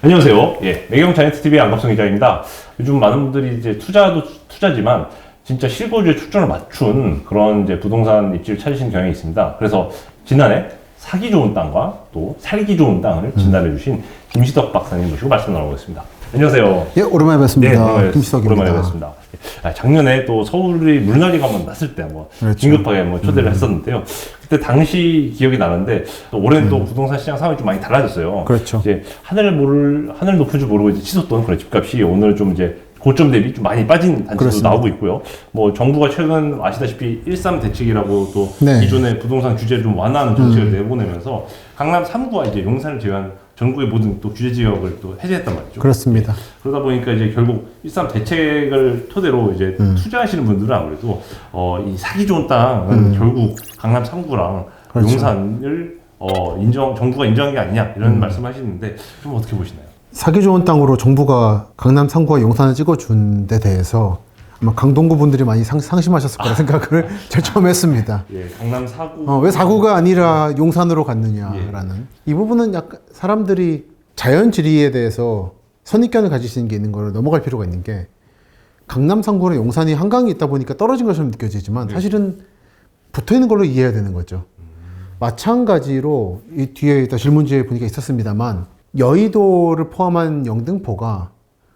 안녕하세요. 매경 자이언트TV의 안갑성 기자입니다. 요즘 많은 분들이 이제 투자도 투자지만 진짜 실거주에 초점을 맞춘 그런 이제 부동산 입지를 찾으시는 경향이 있습니다. 그래서 지난해 사기 좋은 땅과 또 살기 좋은 땅을 진단해 주신 김시덕 박사님 모시고 말씀 나눠보겠습니다. 안녕하세요. 예, 오랜만에 뵙습니다. 김시덕입니다. 오랜만에 뵙습니다. 작년에 또 서울이 물난리가 한번 났을 때 한번 그렇죠. 긴급하게 한번 초대를 했었는데요. 그때 당시 기억이 나는데 또 올해는 또 부동산 시장 상황이 좀 많이 달라졌어요. 그렇죠. 이제 하늘 높은 줄 모르고 이제 치솟던 그런 집값이 오늘 좀 이제 고점 대비 좀 많이 빠진 단지도 그렇습니다. 나오고 있고요. 뭐 정부가 최근 아시다시피 1.3 대책이라고 또 네. 기존의 부동산 규제를 좀 완화하는 정책을 내보내면서 강남 3구와 이제 용산을 제외한 전국의 모든 또 규제 지역을 또 해제했단 말이죠. 그렇습니다. 그러다 보니까 이제 결국 1.3 대책을 토대로 이제 투자하시는 분들은 아무래도 이 사기 좋은 땅은 결국 강남 3구랑 그렇죠. 용산을 정부가 인정한 게 아니냐 이런 말씀하시는데 좀 어떻게 보시나요? 사기 좋은 땅으로 정부가 강남 3구와 용산을 찍어준 데 대해서 아마 강동구 분들이 많이 상심하셨을 거라 생각을 제일 처음 했습니다. 예, 강남 4구 왜 4구가 아니라 용산으로 갔느냐라는 이 부분은 약간 사람들이 자연 지리에 대해서 선입견을 가지시는 게 있는 걸 넘어갈 필요가 있는 게 강남 3구랑 용산이 한강이 있다 보니까 떨어진 것처럼 느껴지지만 사실은 붙어 있는 걸로 이해해야 되는 거죠. 마찬가지로 이 뒤에 있다 질문지에 보니까 있었습니다만 여의도를 포함한 영등포가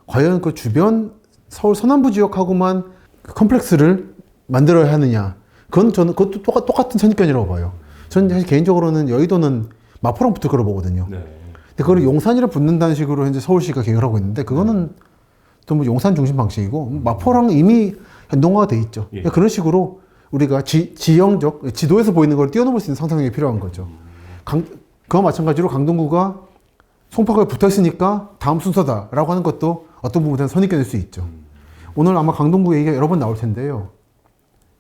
과연 그 주변 서울 서남부 지역하고만 컴플렉스를 만들어야 하느냐. 그것도 똑같은 선입견이라고 봐요. 저는 사실 개인적으로는 여의도는 마포랑 붙을 거로 보거든요. 네. 근데 그걸 용산이랑 붙는다는 식으로 현재 서울시가 계획을 하고 있는데 그거는 또 뭐 용산 중심 방식이고 마포랑 이미 현동화가 돼 있죠. 예. 그런 식으로 우리가 지형적, 지도에서 보이는 걸 뛰어넘을 수 있는 상상력이 필요한 거죠. 그와 마찬가지로 강동구가 송파구에 붙어 있으니까 다음 순서다라고 하는 것도 어떤 부분에서 선입견일 수 있죠. 오늘 아마 강동구 얘기가 여러 번 나올 텐데요.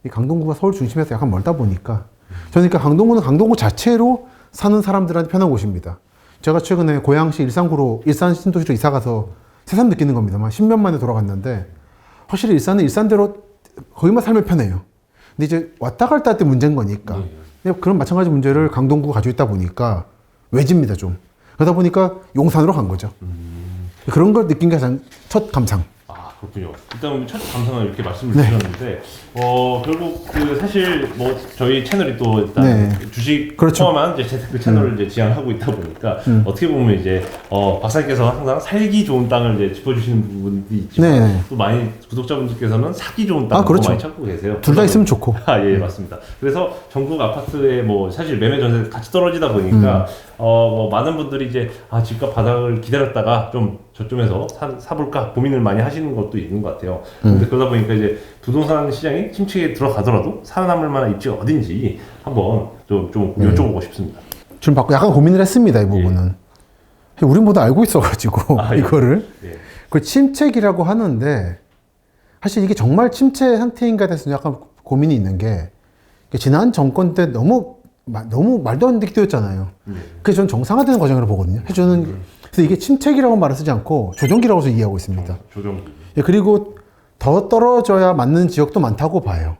이 강동구가 서울 중심에서 약간 멀다 보니까 저는 그러니까 강동구는 강동구 자체로 사는 사람들한테 편한 곳입니다. 제가 최근에 고양시 일산구로 일산 신도시로 이사 가서 새삼 느끼는 겁니다만 10년 만에 돌아갔는데 확실히 일산은 일산대로 거기만 살면 편해요. 근데 이제 왔다 갔다 할 때 문제인 거니까 그런 마찬가지 문제를 강동구가 가지고 있다 보니까 외집니다 좀. 그러다 보니까 용산으로 간 거죠. 그런 걸 느낀 게 가장 첫 감상. 아, 그렇군요. 일단 첫 감상을 이렇게 말씀을 주셨는데, 결국 사실 뭐 저희 채널이 또 일단 주식 그렇죠. 포함한 이제 재테크 채널을 이제 지향하고 있다 보니까 어떻게 보면 이제 박사님께서 항상 살기 좋은 땅을 이제 짚어주시는 부분이 있지만 또 많이 구독자분들께서는 사기 좋은 땅을 그렇죠. 많이 찾고 계세요. 둘 다 있으면 좋고. 예, 맞습니다. 그래서 전국 아파트에 뭐 사실 매매 전세 같이 떨어지다 보니까 많은 분들이 이제 집값 바닥을 기다렸다가 좀 저점에서 사볼까 고민을 많이 하시는 것도 있는 것 같아요. 근데 그러다 보니까 이제 부동산 시장이 침체에 들어가더라도 살아남을 만한 입지가 어딘지 한번 좀 여쭤보고 싶습니다. 지금 약간 고민을 했습니다, 이 부분은. 우리 모두 알고 있어가지고, 이거를. 그 침체기라고 하는데, 사실 이게 정말 침체 상태인가에 대해서 약간 고민이 있는 게, 지난 정권 때 너무 말도 안 되게 뛰었잖아요. 그래서 저는 정상화되는 과정으로 보거든요. 저는 그래서 이게 침체기라고 말을 쓰지 않고 조정기라고 저는 이해하고 있습니다. 조정기. 그리고 더 떨어져야 맞는 지역도 많다고 봐요.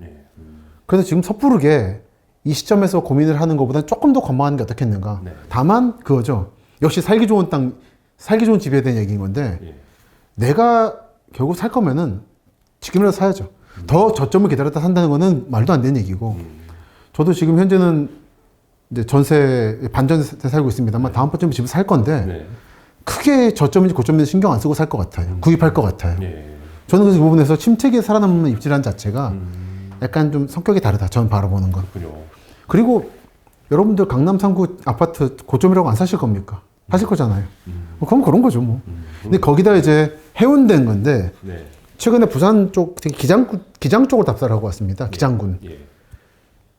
그래서 지금 섣부르게 이 시점에서 고민을 하는 것보다는 조금 더 관망하는 게 어떻겠는가. 다만 그거죠. 역시 살기 좋은 땅, 살기 좋은 집에 대한 얘기인 건데 내가 결국 살 거면은 지금이라도 사야죠. 더 저점을 기다렸다 산다는 거는 말도 안 되는 얘기고 저도 지금 현재는 이제 반전세 살고 있습니다만 다음번쯤에 집을 살 건데 크게 저점인지 고점인지 신경 안 쓰고 살 것 같아요. 구입할 것 같아요. 저는 그래서 이 부분에서 침체기에 살아남는 입지라는 자체가 약간 좀 성격이 다르다. 저는 바라보는 건. 그리고 여러분들 강남 3구 아파트 고점이라고 안 사실 겁니까? 사실 거잖아요. 그럼 그런 거죠 뭐. 근데 거기다 이제 해운대인 건데 최근에 부산 쪽 기장 쪽을 답사를 하고 왔습니다. 기장군.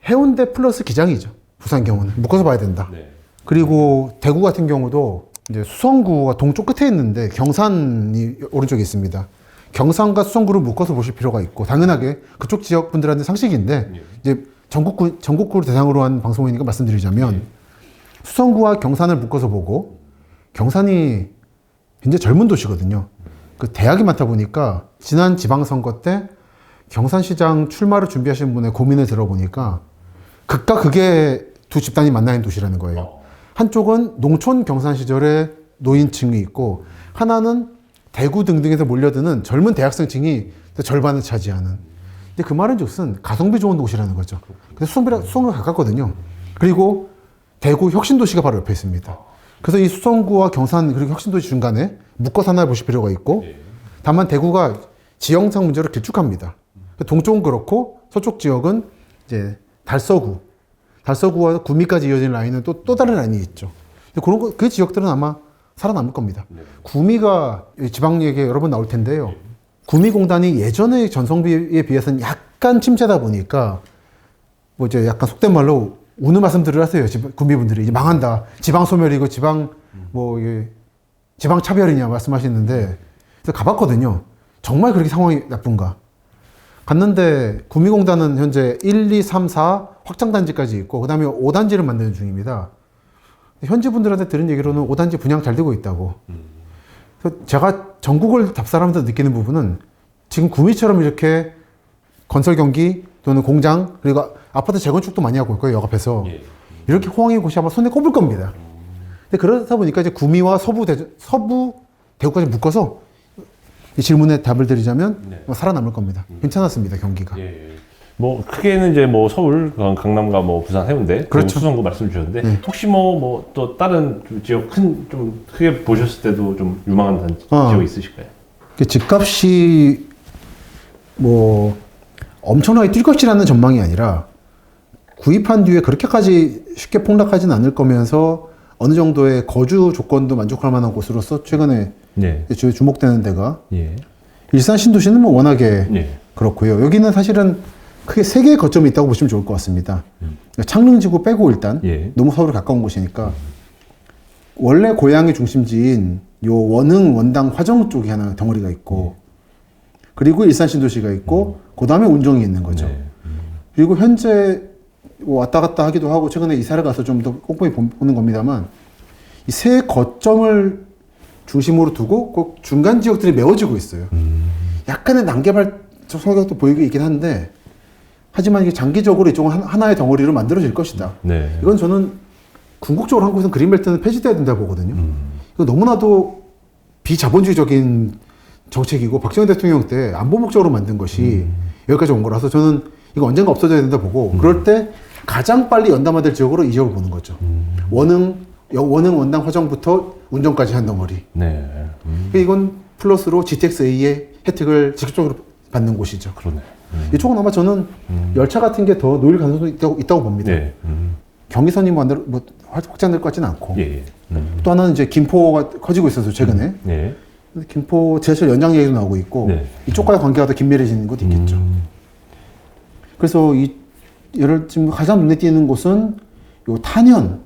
해운대 플러스 기장이죠. 부산 경우는 묶어서 봐야 된다. 그리고 대구 같은 경우도 이제 수성구가 동쪽 끝에 있는데 경산이 오른쪽에 있습니다. 경산과 수성구를 묶어서 보실 필요가 있고 당연하게 그쪽 지역 분들한테 상식인데 이제 전국구를 대상으로 한 방송이니까 말씀드리자면 수성구와 경산을 묶어서 보고 경산이 굉장히 젊은 도시거든요. 그 대학이 많다 보니까 지난 지방선거 때 경산시장 출마를 준비하시는 분의 고민을 들어보니까 극과 극의 두 집단이 만나는 도시라는 거예요. 한쪽은 농촌 경산 시절에 노인층이 있고 하나는 대구 등등에서 몰려드는 젊은 대학생층이 절반을 차지하는. 근데 그 말은즉슨 가성비 좋은 도시라는 거죠. 근데 수성구가 가깝거든요. 그리고 대구 혁신도시가 바로 옆에 있습니다. 그래서 이 수성구와 경산 그리고 혁신도시 중간에 묶어서 하나 보실 필요가 있고 다만 대구가 지형상 문제로 길쭉합니다. 동쪽은 그렇고 서쪽 지역은 이제 달서구와 구미까지 이어지는 라인은 또 다른 라인이 있죠. 그런 그 지역들은 아마 살아남을 겁니다. 구미가 지방 얘기 여러 번 나올 텐데요. 구미공단이 예전의 전성비에 비해서는 약간 침체다 보니까 뭐 이제 약간 속된 말로 우는 말씀들을 하세요. 구미분들이 이제 망한다. 지방 소멸이고 지방 뭐 이게 지방 차별이냐 말씀하시는데 그래서 가봤거든요. 정말 그렇게 상황이 나쁜가? 갔는데 구미공단은 현재 1, 2, 3, 4 확장단지까지 있고 그 다음에 5단지를 만드는 중입니다. 현지 분들한테 들은 얘기로는 5단지 분양 잘 되고 있다고. 그래서 제가 전국을 답사하면서 느끼는 부분은 지금 구미처럼 이렇게 건설 경기 또는 공장 그리고 아파트 재건축도 많이 하고 있고요. 역 앞에서. 이렇게 호황의 곳이 아마 손에 꼽을 겁니다. 근데 그러다 보니까 이제 구미와 서부 대구까지 묶어서 이 질문에 답을 드리자면 살아남을 겁니다. 괜찮았습니다. 경기가. 뭐 크게는 이제 뭐 서울, 강남과 뭐 부산, 해운대, 그렇죠. 수성구 말씀 주셨는데 혹시 뭐 또 다른 지역 좀 크게 보셨을 때도 좀 유망한 지역 있으실까요? 집값이 뭐 엄청나게 뛸 것이라는 전망이 아니라 구입한 뒤에 그렇게까지 쉽게 폭락하진 않을 거면서 어느 정도의 거주 조건도 만족할 만한 곳으로서 최근에 주목되는 데가 일산 신도시는 뭐 워낙에 그렇고요. 여기는 사실은 크게 세 개의 거점이 있다고 보시면 좋을 것 같습니다. 창릉지구 빼고 일단 너무 서울에 가까운 곳이니까 원래 고향의 중심지인 요 원흥, 원당, 화정 쪽에 하나 덩어리가 있고 그리고 일산 신도시가 있고 그 다음에 운정이 있는 거죠. 그리고 현재 왔다 갔다 하기도 하고 최근에 이사를 가서 좀 더 꼼꼼히 보는 겁니다만 이 세 거점을 중심으로 두고 꼭 중간 지역들이 메워지고 있어요. 약간의 난개발 성격도 보이고 있긴 한데 하지만 이게 장기적으로 이쪽은 하나의 덩어리로 만들어질 것이다. 이건 저는 궁극적으로 한국에서는 그린벨트는 폐지돼야 된다 보거든요. 이거 너무나도 비자본주의적인 정책이고 박정희 대통령 때 안보 목적으로 만든 것이 여기까지 온 거라서 저는 이거 언젠가 없어져야 된다 보고 그럴 때 가장 빨리 연담화될 지역으로 이 지역을 보는 거죠. 원흥, 원당, 화정부터 운정까지 한 덩어리. 이건 플러스로 GTX-A의 혜택을 직접적으로 받는 곳이죠. 이쪽은 아마 저는 열차 같은 게 더 놓일 가능성도 있다고 봅니다. 경의선이 뭐 확장될 것 같지는 않고. 또 하나는 이제 김포가 커지고 있어서 최근에. 김포 지하철 연장 얘기도 나오고 있고 이쪽과의 관계가 더 긴밀해지는 것도 있겠죠. 그래서 지금 가장 눈에 띄는 곳은 요 탄현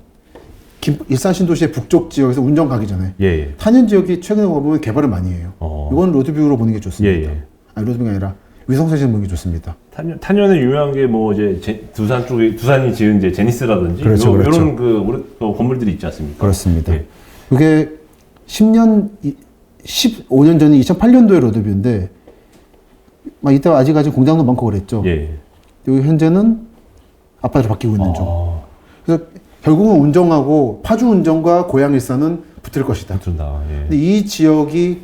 일산 신도시의 북쪽 지역에서 운정 가기 전에 탄현 지역이 최근에 가보면 개발을 많이 해요. 이건 로드뷰로 보는 게 좋습니다. 아니 로드뷰가 아니라 위성사진 보는 게 좋습니다. 탄현에 유명한 게 뭐 이제 두산이 지은 이제 제니스라든지 이런 그 건물들이 있지 않습니까? 그렇습니다. 이게 15년 전에 2008년도에 로드뷰인데 막 이때 아직 공장도 많고 그랬죠. 여기 현재는 아파트로 바뀌고 있는 중. 그래서 결국은 운정하고 파주 운정과 고양 일산은 붙을 것이다. 근데 이 지역이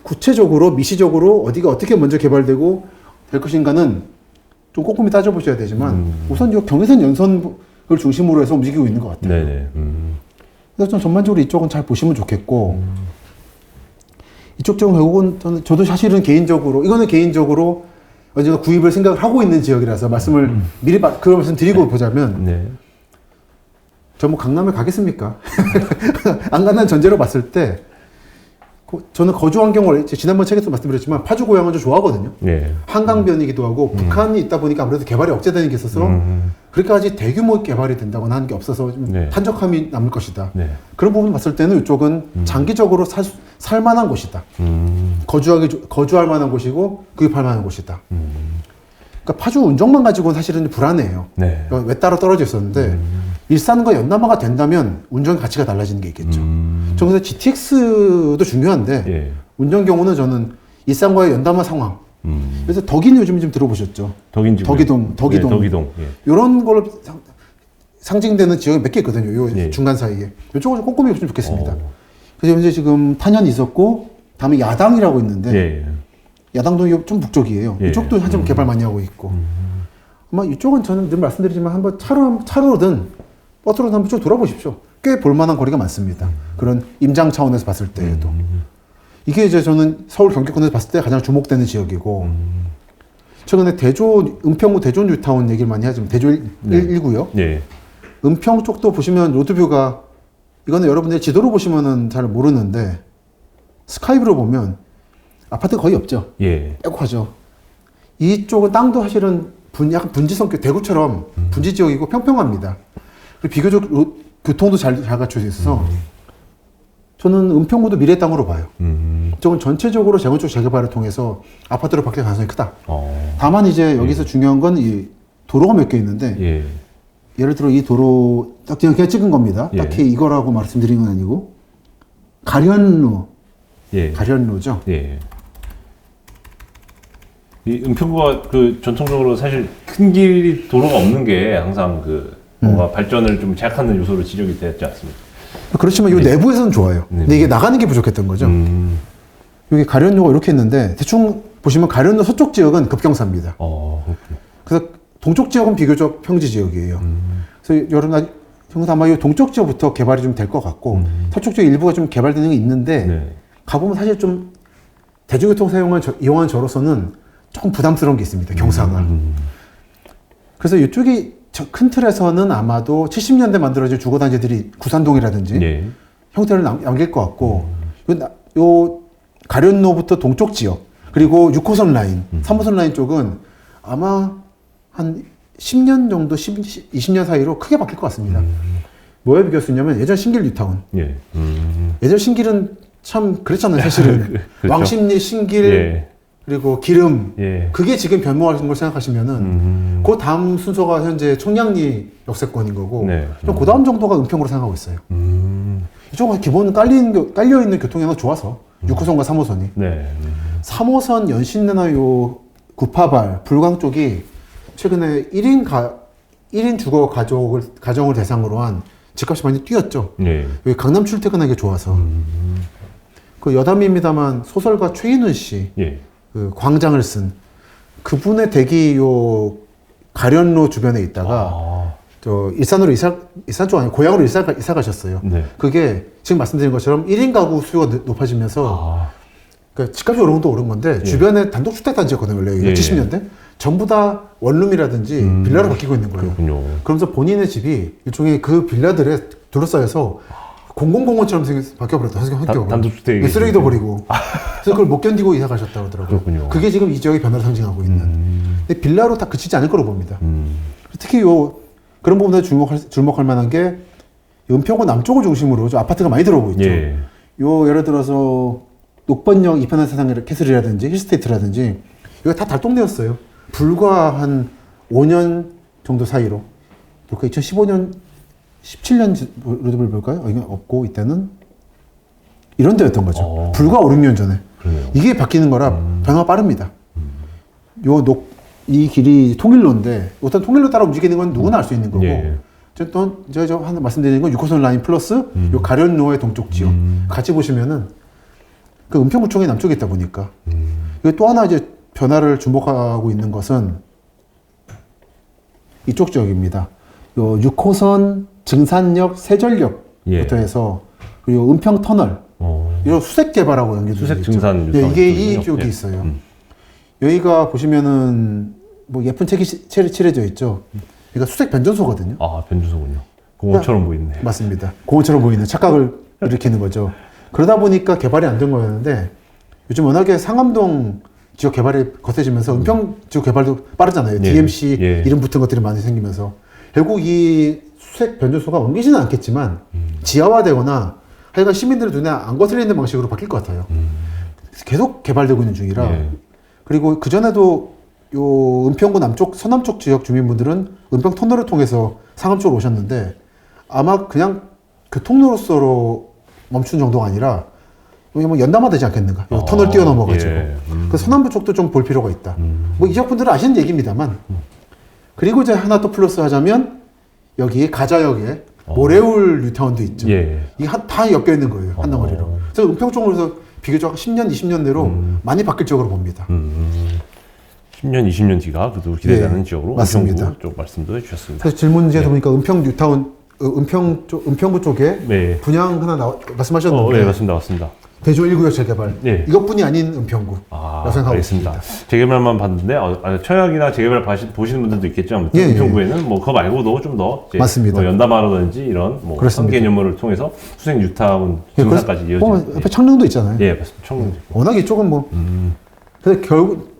구체적으로 미시적으로 어디가 어떻게 먼저 개발되고 될 것인가는 좀 꼼꼼히 따져보셔야 되지만 우선 이 경의선 연선을 중심으로 해서 움직이고 있는 것 같아요. 그래서 좀 전반적으로 이쪽은 잘 보시면 좋겠고 이쪽 지역은 결국은 저도 사실은 개인적으로 언젠가 구입을 생각을 하고 있는 지역이라서 말씀을 미리 그런 말씀 드리고 보자면 저 뭐 강남에 가겠습니까? 안 간다는 전제로 봤을 때 저는 거주 환경을 지난번 책에서 말씀드렸지만 파주 고향을 좀 좋아하거든요. 한강변이기도 하고 북한이 있다 보니까 아무래도 개발이 억제되는 게 있어서 그렇게까지 대규모 개발이 된다거나 하는 게 없어서 좀 탄적함이 남을 것이다. 그런 부분 봤을 때는 이쪽은 장기적으로 살만한 곳이다. 거주할 만한 곳이고 구입할 만한 곳이다. 그러니까 파주 운정만 가지고는 사실은 불안해요. 왜 따로 떨어져 있었는데 일산과 연남아가 된다면 운정의 가치가 달라지는 게 있겠죠. 저 그래서 GTX도 중요한데 운정 경우는 저는 일산과의 연담화 상황. 그래서 덕인 요즘 좀 들어보셨죠? 덕이동. 이런 걸 상징되는 지역이 몇 개 있거든요. 요 예. 중간 사이에. 이쪽을 좀 꼼꼼히 보시면 좋겠습니다. 어. 그래서 현재 지금 탄현이 있었고, 다음에 야당이라고 있는데, 예. 야당도 좀 북쪽이에요. 예. 이쪽도 한참 개발 많이 하고 있고. 아마 이쪽은 저는 늘 말씀드리지만 한번 차로든 버스로든 한번 쭉 돌아보십시오. 꽤 볼만한 거리가 많습니다. 그런 임장 차원에서 봤을 때에도. 이게 이제 저는 서울 경기권에서 봤을 때 가장 주목되는 지역이고, 최근에 은평구 대조 뉴타운 얘기를 많이 하지만, 대조 1구요. 예. 은평 쪽도 보시면 로드뷰가, 이거는 여러분들이 지도로 보시면은 잘 모르는데, 스카이뷰로 보면 아파트가 거의 없죠. 예. 빼곡하죠. 이쪽은 땅도 사실은 약간 분지 성격, 대구처럼 분지 지역이고 평평합니다. 그리고 비교적 교통도 잘 갖춰져 있어서 저는 은평구도 미래 땅으로 봐요. 이쪽은 전체적으로 재건축 재개발을 통해서 아파트로 바뀔 가능성이 크다. 다만 이제 여기서 중요한 건 이 도로가 몇 개 있는데 예. 예를 들어 이 도로 딱 그냥 찍은 겁니다. 예. 딱히 이거라고 말씀드리는 건 아니고 가련로, 예. 가련로죠. 예. 이 은평구가 그 전통적으로 사실 큰 길이 도로가 없는 게 항상 그 뭔가 발전을 좀 제약하는 요소로 지적이 되었지 않습니까? 그렇지만 이 내부에서는 좋아요. 네. 근데 이게 나가는 게 부족했던 거죠. 여기 가련로가 이렇게 있는데 대충 보시면 가련로 서쪽 지역은 급경사입니다. 그렇군요. 그래서 동쪽 지역은 비교적 평지 지역이에요. 그래서 여러분 아마 이 동쪽 지역부터 개발이 좀 될 것 같고 서쪽 지역 일부가 좀 개발되는 게 있는데 네. 가보면 사실 좀 대중교통 이용한 저로서는 조금 부담스러운 게 있습니다. 경사가. 그래서 이쪽이 큰 틀에서는 아마도 70년대 만들어진 주거단지들이 구산동이라든지 예. 형태를 남길 것 같고 요 가련로부터 동쪽 지역 그리고 6호선 라인, 3호선 라인 쪽은 아마 한 10년 정도, 20년 사이로 크게 바뀔 것 같습니다. 뭐에 비교할 수 있냐면 예전 신길 뉴타운. 예. 예전 신길은 참 그랬잖아요, 사실은. 그렇죠. 왕십리, 신길, 예. 그리고 기름. 예. 그게 지금 변모하는 걸 생각하시면은 그 다음 순서가 현재 청량리 역세권인 거고 네. 좀 그 다음 정도가 은평으로 생각하고 있어요. 이쪽은 기본 깔려있는 교통량이 좋아서 6호선과 3호선이. 네. 3호선 연신내나 요 구파발, 불광 쪽이 최근에 1인 주거 가정을 대상으로 한 집값이 많이 뛰었죠. 네. 여기 강남 출퇴근하기 좋아서. 그 여담입니다만 소설가 최인훈 씨, 예. 그 광장을 쓴 그분의 댁이 요 가련로 주변에 있다가 저 일산 쪽 아니고 고향으로 이사 가셨어요. 네. 그게 지금 말씀드린 것처럼 1인 가구 수요가 높아지면서 그러니까 집값이 오른 것도 오른 건데 주변에 단독주택단지였거든요. 원래 예. 70년대 전부 다 원룸이라든지 빌라로 바뀌고 있는 거예요. 그렇군요. 그러면서 본인의 집이 일종의 그 빌라들에 둘러싸여서 공공공원처럼 바뀌어버렸다. 성격으로. 단독주택이 쓰레기도 버리고. 그래서 그걸 못 견디고 이사 가셨다고 하더라고요. 그렇군요. 그게 지금 이 지역의 변화를 상징하고 있는. 근데 빌라로 다 그치지 않을 거로 봅니다. 특히 그런 부분에 주목할 만한 게 은평구 남쪽을 중심으로 아파트가 많이 들어오고 있죠. 예. 예를 들어서 녹번역 이편한 세상의 캐슬이라든지 힐스테이트라든지 이거 다 달동네였어요. 불과 한 5년 정도 사이로. 볼까 2015년 17년 로드뷰를 볼까요? 이게 없고 이때는 이런 데였던 거죠. 불과 5, 6년 전에. 그러네요. 이게 바뀌는 거라 변화가 빠릅니다. 이 길이 통일로인데 어떤 통일로 따라 움직이는 건 누구나 알 수 있는 거고 예. 제가 하나 말씀드리는 건 6호선 라인 플러스 요 가련로의 동쪽 지역 같이 보시면은 그 은평구청이 남쪽에 있다 보니까 이게 또 하나 이제 변화를 주목하고 있는 것은 이쪽 지역입니다. 요 6호선 증산역 세전역부터 해서 그리고 은평 터널 이런 수색 개발하고 연결돼 수색 증산 네, 이게 있군요. 이쪽이 있어요. 여기가 보시면은 뭐 예쁜 책이 칠해져 있죠. 그러니까 수색 변전소거든요. 변주소군요. 공원처럼 보이네. 맞습니다. 공원처럼 보이는 착각을 일으키는 거죠. 그러다 보니까 개발이 안 된 거였는데 요즘 워낙에 상암동 지역 개발이 거세지면서 은평 지역 개발도 빠르잖아요. 예. DMC 예. 이름 붙은 것들이 많이 생기면서 결국 이 수색 변전소가 옮기지는 않겠지만 지하화되거나 하여간 시민들의 눈에 안 거슬리는 방식으로 바뀔 것 같아요. 계속 개발되고 있는 중이라 예. 그리고 그전에도 요 은평구 남쪽, 서남쪽 지역 주민분들은 은평 터널을 통해서 상암 쪽으로 오셨는데 아마 그냥 교통로로서로 멈춘 정도가 아니라 뭐 연담화되지 않겠는가? 터널 뛰어넘어가지고. 예. 그래서 서남부 쪽도 좀 볼 필요가 있다. 뭐 이 지역분들은 아시는 얘기입니다만. 그리고 이제 하나 또 플러스 하자면 여기 가자역에 모래울 뉴타운도 있죠. 예. 이게 다 엮여 있는 거예요. 한 덩어리로. 그래서 은평 쪽으로서 비교적 10년, 20년 내로 많이 바뀔 쪽으로 봅니다. 10년, 20년 뒤가 그래도 기대되는 예, 지역으로 맞습니다. 은평구 쪽 말씀도 해주셨습니다. 그래서 질문지에 보니까 은평 뉴타운, 은평구 쪽에 네. 분양 하나 말씀하셨는데 네, 맞습니다. 대조 1구역 재개발. 네. 이것뿐이 아닌 은평구. 생각하고 알겠습니다. 있습니다. 재개발만 봤는데 청약이나 재개발 보시는 분들도 있겠죠. 예, 은평구에는 뭐 그거 말고도 좀 더 맞습니다. 뭐 연담하라든지 이런 뭐 그렇습니다. 상계념을 통해서 수생 뉴타운 예, 증사까지 이어지는. 옆에 창릉도 있잖아요. 예, 맞습니다. 청릉. 워낙 이쪽은 뭐. 그래서 결국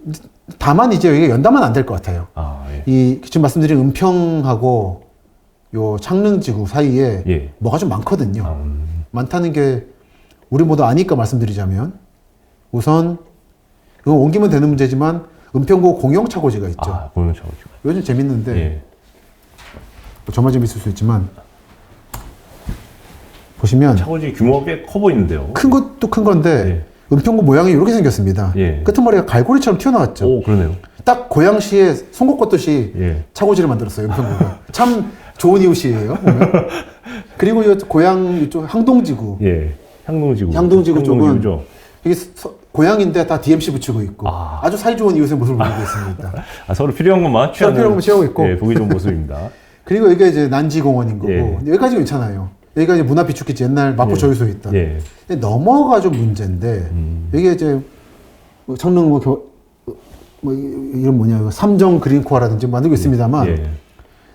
다만 이제 이게 연담은 안 될 것 같아요. 예. 이 지금 말씀드린 은평하고 요 창릉지구 사이에 예. 뭐가 좀 많거든요. 많다는 게 우리 모두 아니까 말씀드리자면 우선 이거 옮기면 되는 문제지만 은평구 공영차고지가 있죠. 공영차고지. 요즘 재밌는데 예. 뭐 저만 재밌을 수 있지만 보시면 차고지 규모가 꽤 커 보이는데요. 큰 것도 큰 건데 은평구 모양이 이렇게 생겼습니다. 예. 끄트머리가 갈고리처럼 튀어나왔죠. 오, 그러네요. 딱 고양시에 송곳 걷듯이 예. 차고지를 만들었어요. 은평구가. 참 좋은 이웃이에요. 보면. 그리고 이 고양 이쪽 항동지구. 예. 향동지구. 향동지구 쪽은 향동지구죠. 이게 고양인데 다 DMC 붙이고 있고 아주 사이좋은 이웃의 모습을 보이고 있습니다. 서로 필요한 것만 서로 필요한 것만 취하고 있고. 예, 보기 좋은 모습입니다. 그리고 이게 이제 난지공원인 거고 예. 여기까지 괜찮아요. 여기가 이제 문화비축기지 옛날 마포 저유소에 있던. 예. 근데 넘어가 좀 문제인데 이게 이제 뭐 창릉 뭐 이런 뭐냐 이거 삼정 그린코어라든지 만들고 있습니다만 예.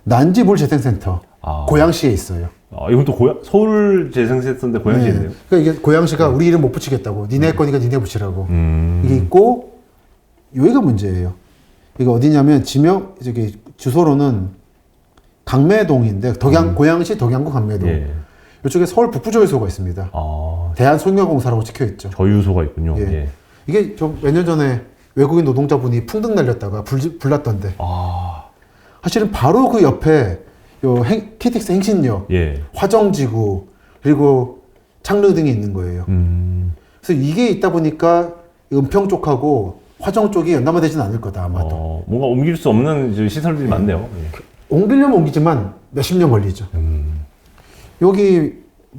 난지물 재생센터 고양시에 있어요. 이건 또 서울 재생센터인데 고양시에 있네요. 그러니까 이게 고양시가 우리 이름 못 붙이겠다고 니네 거니까 니네 붙이라고 이게 음. 있고 여기가 문제예요. 이게 어디냐면 저기 주소로는 강매동인데 고양시 덕양구 강매동. 예. 이쪽에 서울 북부조유소가 있습니다. 대한송료공사라고 찍혀 있죠. 저유소가 있군요. 예. 예. 이게 몇 년 전에 외국인 노동자분이 풍등 날렸다가 불났던데. 사실은 바로 그 옆에 요 KTX 행신역, 예. 화정지구 그리고 창릉 등이 있는 거예요. 그래서 이게 있다 보니까 은평 쪽하고 화정 쪽이 연담화 되지는 않을 거다 아마도. 뭔가 옮길 수 없는 이제 시설들이 많네요. 예. 옮기려면 옮기지만 몇십 년 걸리죠. 여기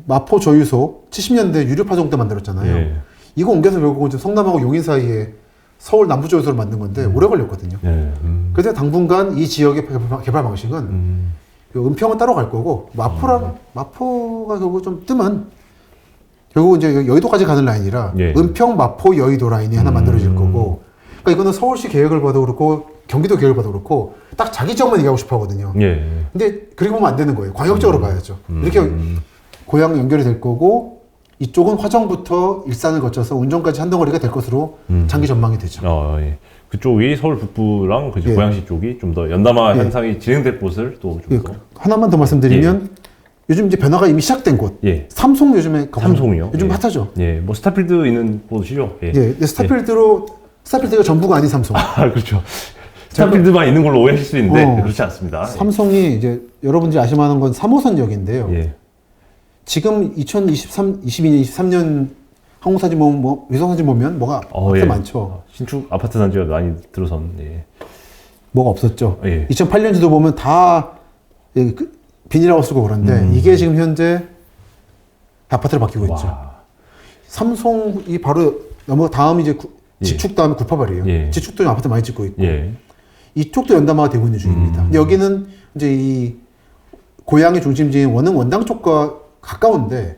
마포 저유소 70년대 유류파종 때 만들었잖아요. 예. 이거 옮겨서 결국은 지금 성남하고 용인 사이에 서울 남부 저유소를 만든 건데 오래 걸렸거든요. 예. 그래서 당분간 이 지역의 개발 방식은 은평은 따로 갈 거고 마포가 결국 좀 뜨면 결국 이제 여의도까지 가는 라인이라 예. 은평 마포 여의도 라인이 하나 만들어질 거고. 그러니까 이거는 서울시 계획을 봐도 그렇고 경기도 계획을 봐도 그렇고 딱 자기 지역만 얘기하고 싶어 하거든요. 예. 근데 그리고 보면 안 되는 거예요. 광역적으로 봐야죠. 이렇게 고향 연결이 될 거고 이쪽은 화정부터 일산을 거쳐서 운정까지 한 덩어리가 될 것으로 장기 전망이 되죠. 예. 그쪽이 서울 북부랑 예. 고양시 쪽이 좀 더 연담화 예. 현상이 진행될 곳을 또 좀 더. 하나만 더 말씀드리면 요즘 이제 변화가 이미 시작된 곳. 예. 삼송 요즘에 삼송이요? 요즘 예. 핫하죠. 예. 뭐 스타필드 있는 곳이죠. 예. 근데 스타필드가 전부가 아닌 삼송. 그렇죠. 스타필드만 있는 걸로 오해하실 수 있는데 그렇지 않습니다. 삼송이 이제 여러분들이 아실만한 건 3호선역인데요. 예. 지금 22년, 23년 항공사진 보면 위성사진 보면 뭐가 예. 많죠. 신축 아파트 단지가 많이 들어선. 예. 뭐가 없었죠. 예. 2008년지도 보면 다 비닐하고 쓰고 그런데 이게 지금 현재 아파트로 바뀌고 있죠. 삼송이 바로 다음 이제 지축 다음에 구파발이에요. 예. 지축도 아파트 많이 짓고 있고 예. 이쪽도 연담화가 되고 있는 중입니다. 근데 여기는 이제 이 고향의 중심지인 원당 쪽과 가까운데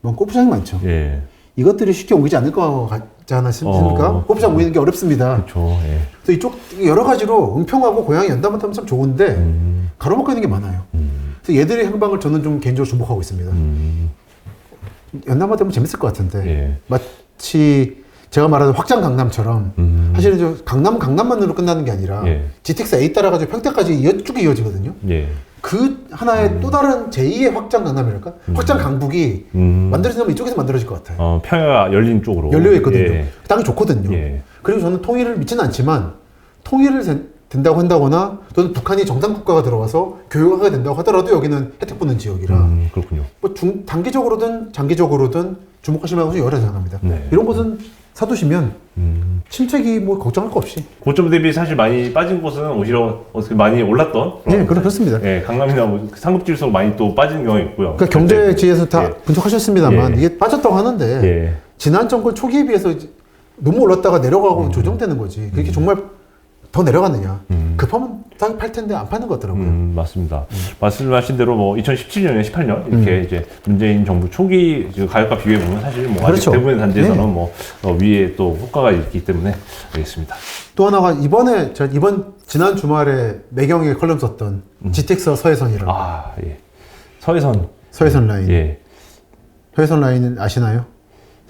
골프장이 많죠. 예. 이것들이 쉽게 옮기지 않을 것 같지 않습니까? 골프장 옮기는 게 어렵습니다. 그렇죠. 예. 그래서 이쪽 여러 가지로 은평하고 고향이 연담하면 참 좋은데 가로막혀 있는 게 많아요. 그래서 얘들의 향방을 저는 좀 개인적으로 주목하고 있습니다. 연담화 되면 재밌을 것 같은데 예. 마치 제가 말하는 확장 강남처럼 사실은 저 강남만으로 끝나는 게 아니라 GTX A 따라가지고 평택까지 쭉 이어지거든요. 예. 그 하나의 또 다른 제2의 확장 강남이랄까? 확장 강북이 만들어지면 이쪽에서 만들어질 것 같아요. 평야가 열린 쪽으로. 열려 있거든요. 예. 땅이 좋거든요. 예. 그리고 저는 통일을 믿지는 않지만 통일을 된다고 한다거나 또는 북한이 정상 국가가 들어와서 교육화가 된다고 하더라도 여기는 혜택 보는 지역이라 그렇군요. 뭐 단기적으로든 장기적으로든 주목하실 만한 곳이 여러 생각합니다. 네. 이런 곳은 사두시면 침체기 뭐 걱정할 거 없이. 고점 대비 사실 많이 빠진 곳은 오히려 어떻게 많이 올랐던. 예, 그렇습니다. 예, 강남이나 뭐 상급 지수가 많이 또 빠진 경우가 있고요. 그러니까 경제지에서 다 분석하셨습니다만 예. 이게 빠졌다고 하는데 예. 지난 정권 초기에 비해서 이제 너무 올랐다가 내려가고 조정되는 거지. 그게 정말 더 내려가느냐. 급하면 싸게 팔 텐데 안 파는 것 같더라고요. 맞습니다. 말씀하신 대로 뭐 2017년에 18년 이렇게 이제 문재인 정부 초기 가격과 비교해 보면 사실 뭐 그렇죠. 아직 대부분의 단지에서는 네. 뭐 위에 또 효과가 있기 때문에 알겠습니다. 또 하나가 이번에 제가 지난 주말에 매경에 컬럼 썼던 GTX 서해선이라고. 아, 예. 서해선. 서해선 라인. 예. 서해선 라인은 아시나요?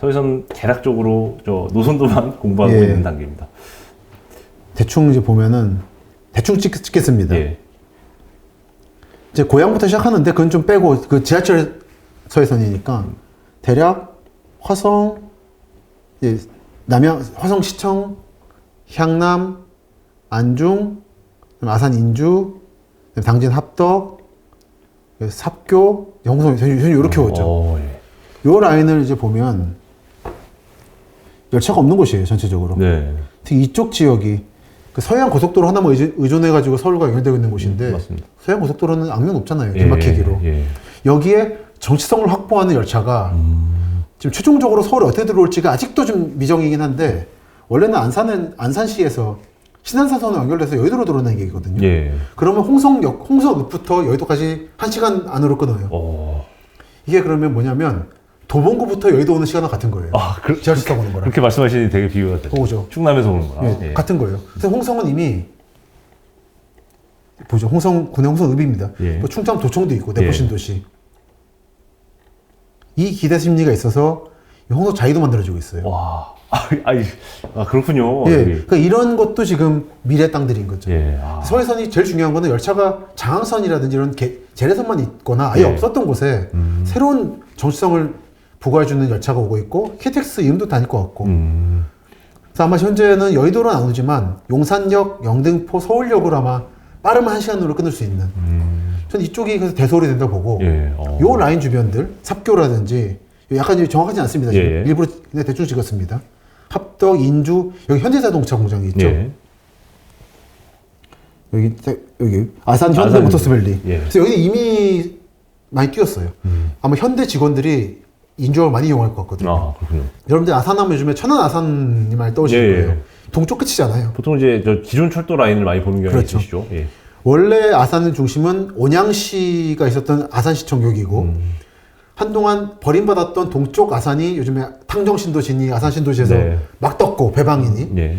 서해선 대략적으로 저 노선도만 공부하고 예. 있는 단계입니다. 대충 이제 보면은 대충 찍겠습니다. 예. 이제 고향부터 시작하는데 그건 좀 빼고 그 지하철 서해선이니까 대략 화성, 예, 남양 화성시청, 향남, 안중, 아산 인주, 당진 합덕, 삽교, 영성 이렇게 오죠. 예. 요 라인을 이제 보면 열차가 없는 곳이에요 전체적으로. 네. 특히 이쪽 지역이 그 서해안 고속도로 하나만 의존해가지고 서울과 연결되고 있는 곳인데 맞습니다. 서해안 고속도로는 악명 없잖아요. 예, 길막히기로. 예. 여기에 정치성을 확보하는 열차가 지금 최종적으로 서울에 어떻게 들어올지가 아직도 좀 미정이긴 한데 원래는 안산시에서 신안산선으로 연결돼서 여의도로 들어오는 얘기거든요. 예. 그러면 홍성읍부터 여의도까지 1시간 안으로 끊어요. 이게 그러면 뭐냐면 도봉구부터 여의도 오는 시간과 같은 거예요. 아, 지하철 타고 오는 거랑. 그렇게 말씀하시니 되게 비교가 되죠. 오죠. 충남에서 오는 거랑. 예, 예. 같은 거예요. 그래서 홍성은 이미 보죠. 군의 홍성읍입니다. 예. 또 충청 도청도 있고 내포 신도시. 이 기대 심리가 있어서 홍성 자이도 만들어지고 있어요. 와, 그렇군요. 예, 여기. 그러니까 이런 것도 지금 미래 땅들인 거죠. 예. 서해선이 제일 중요한 거는 열차가 장항선이라든지 이런 재래선만 있거나 아예 예. 없었던 곳에 새로운 정치성을 부과해주는 열차가 오고 있고 KTX 이름도 다닐 것 같고. 그래서 아마 현재는 여의도로 안 오지만 용산역, 영등포, 서울역으로 아마 빠르면 1시간으로 끊을 수 있는. 저는 이쪽이 그래서 대소홀이 된다고 보고 예. 요 라인 주변들 삽교라든지 약간 정확하지 않습니다. 지금. 예. 일부러 그냥 대충 찍었습니다. 합덕, 인주, 여기 현대자동차 공장이 있죠. 예. 여기 아산 현대 모터스밸리. 예. 그래서 여기 이미 많이 뛰었어요. 아마 현대 직원들이 인주를 많이 이용할 것 같거든요. 아, 그렇군요. 여러분들 아산하면 요즘에 천안 아산이 많이 떠오시는 예, 예. 거예요. 동쪽 끝이잖아요. 보통 이제 저 기존 철도 라인을 많이 보는 경우가 그렇죠. 있으시죠. 예. 원래 아산의 중심은 온양시가 있었던 아산시청역이고 한동안 버림받았던 동쪽 아산이 요즘에 탕정신도시니 아산신도시에서 네. 막 떴고 배방이니 예.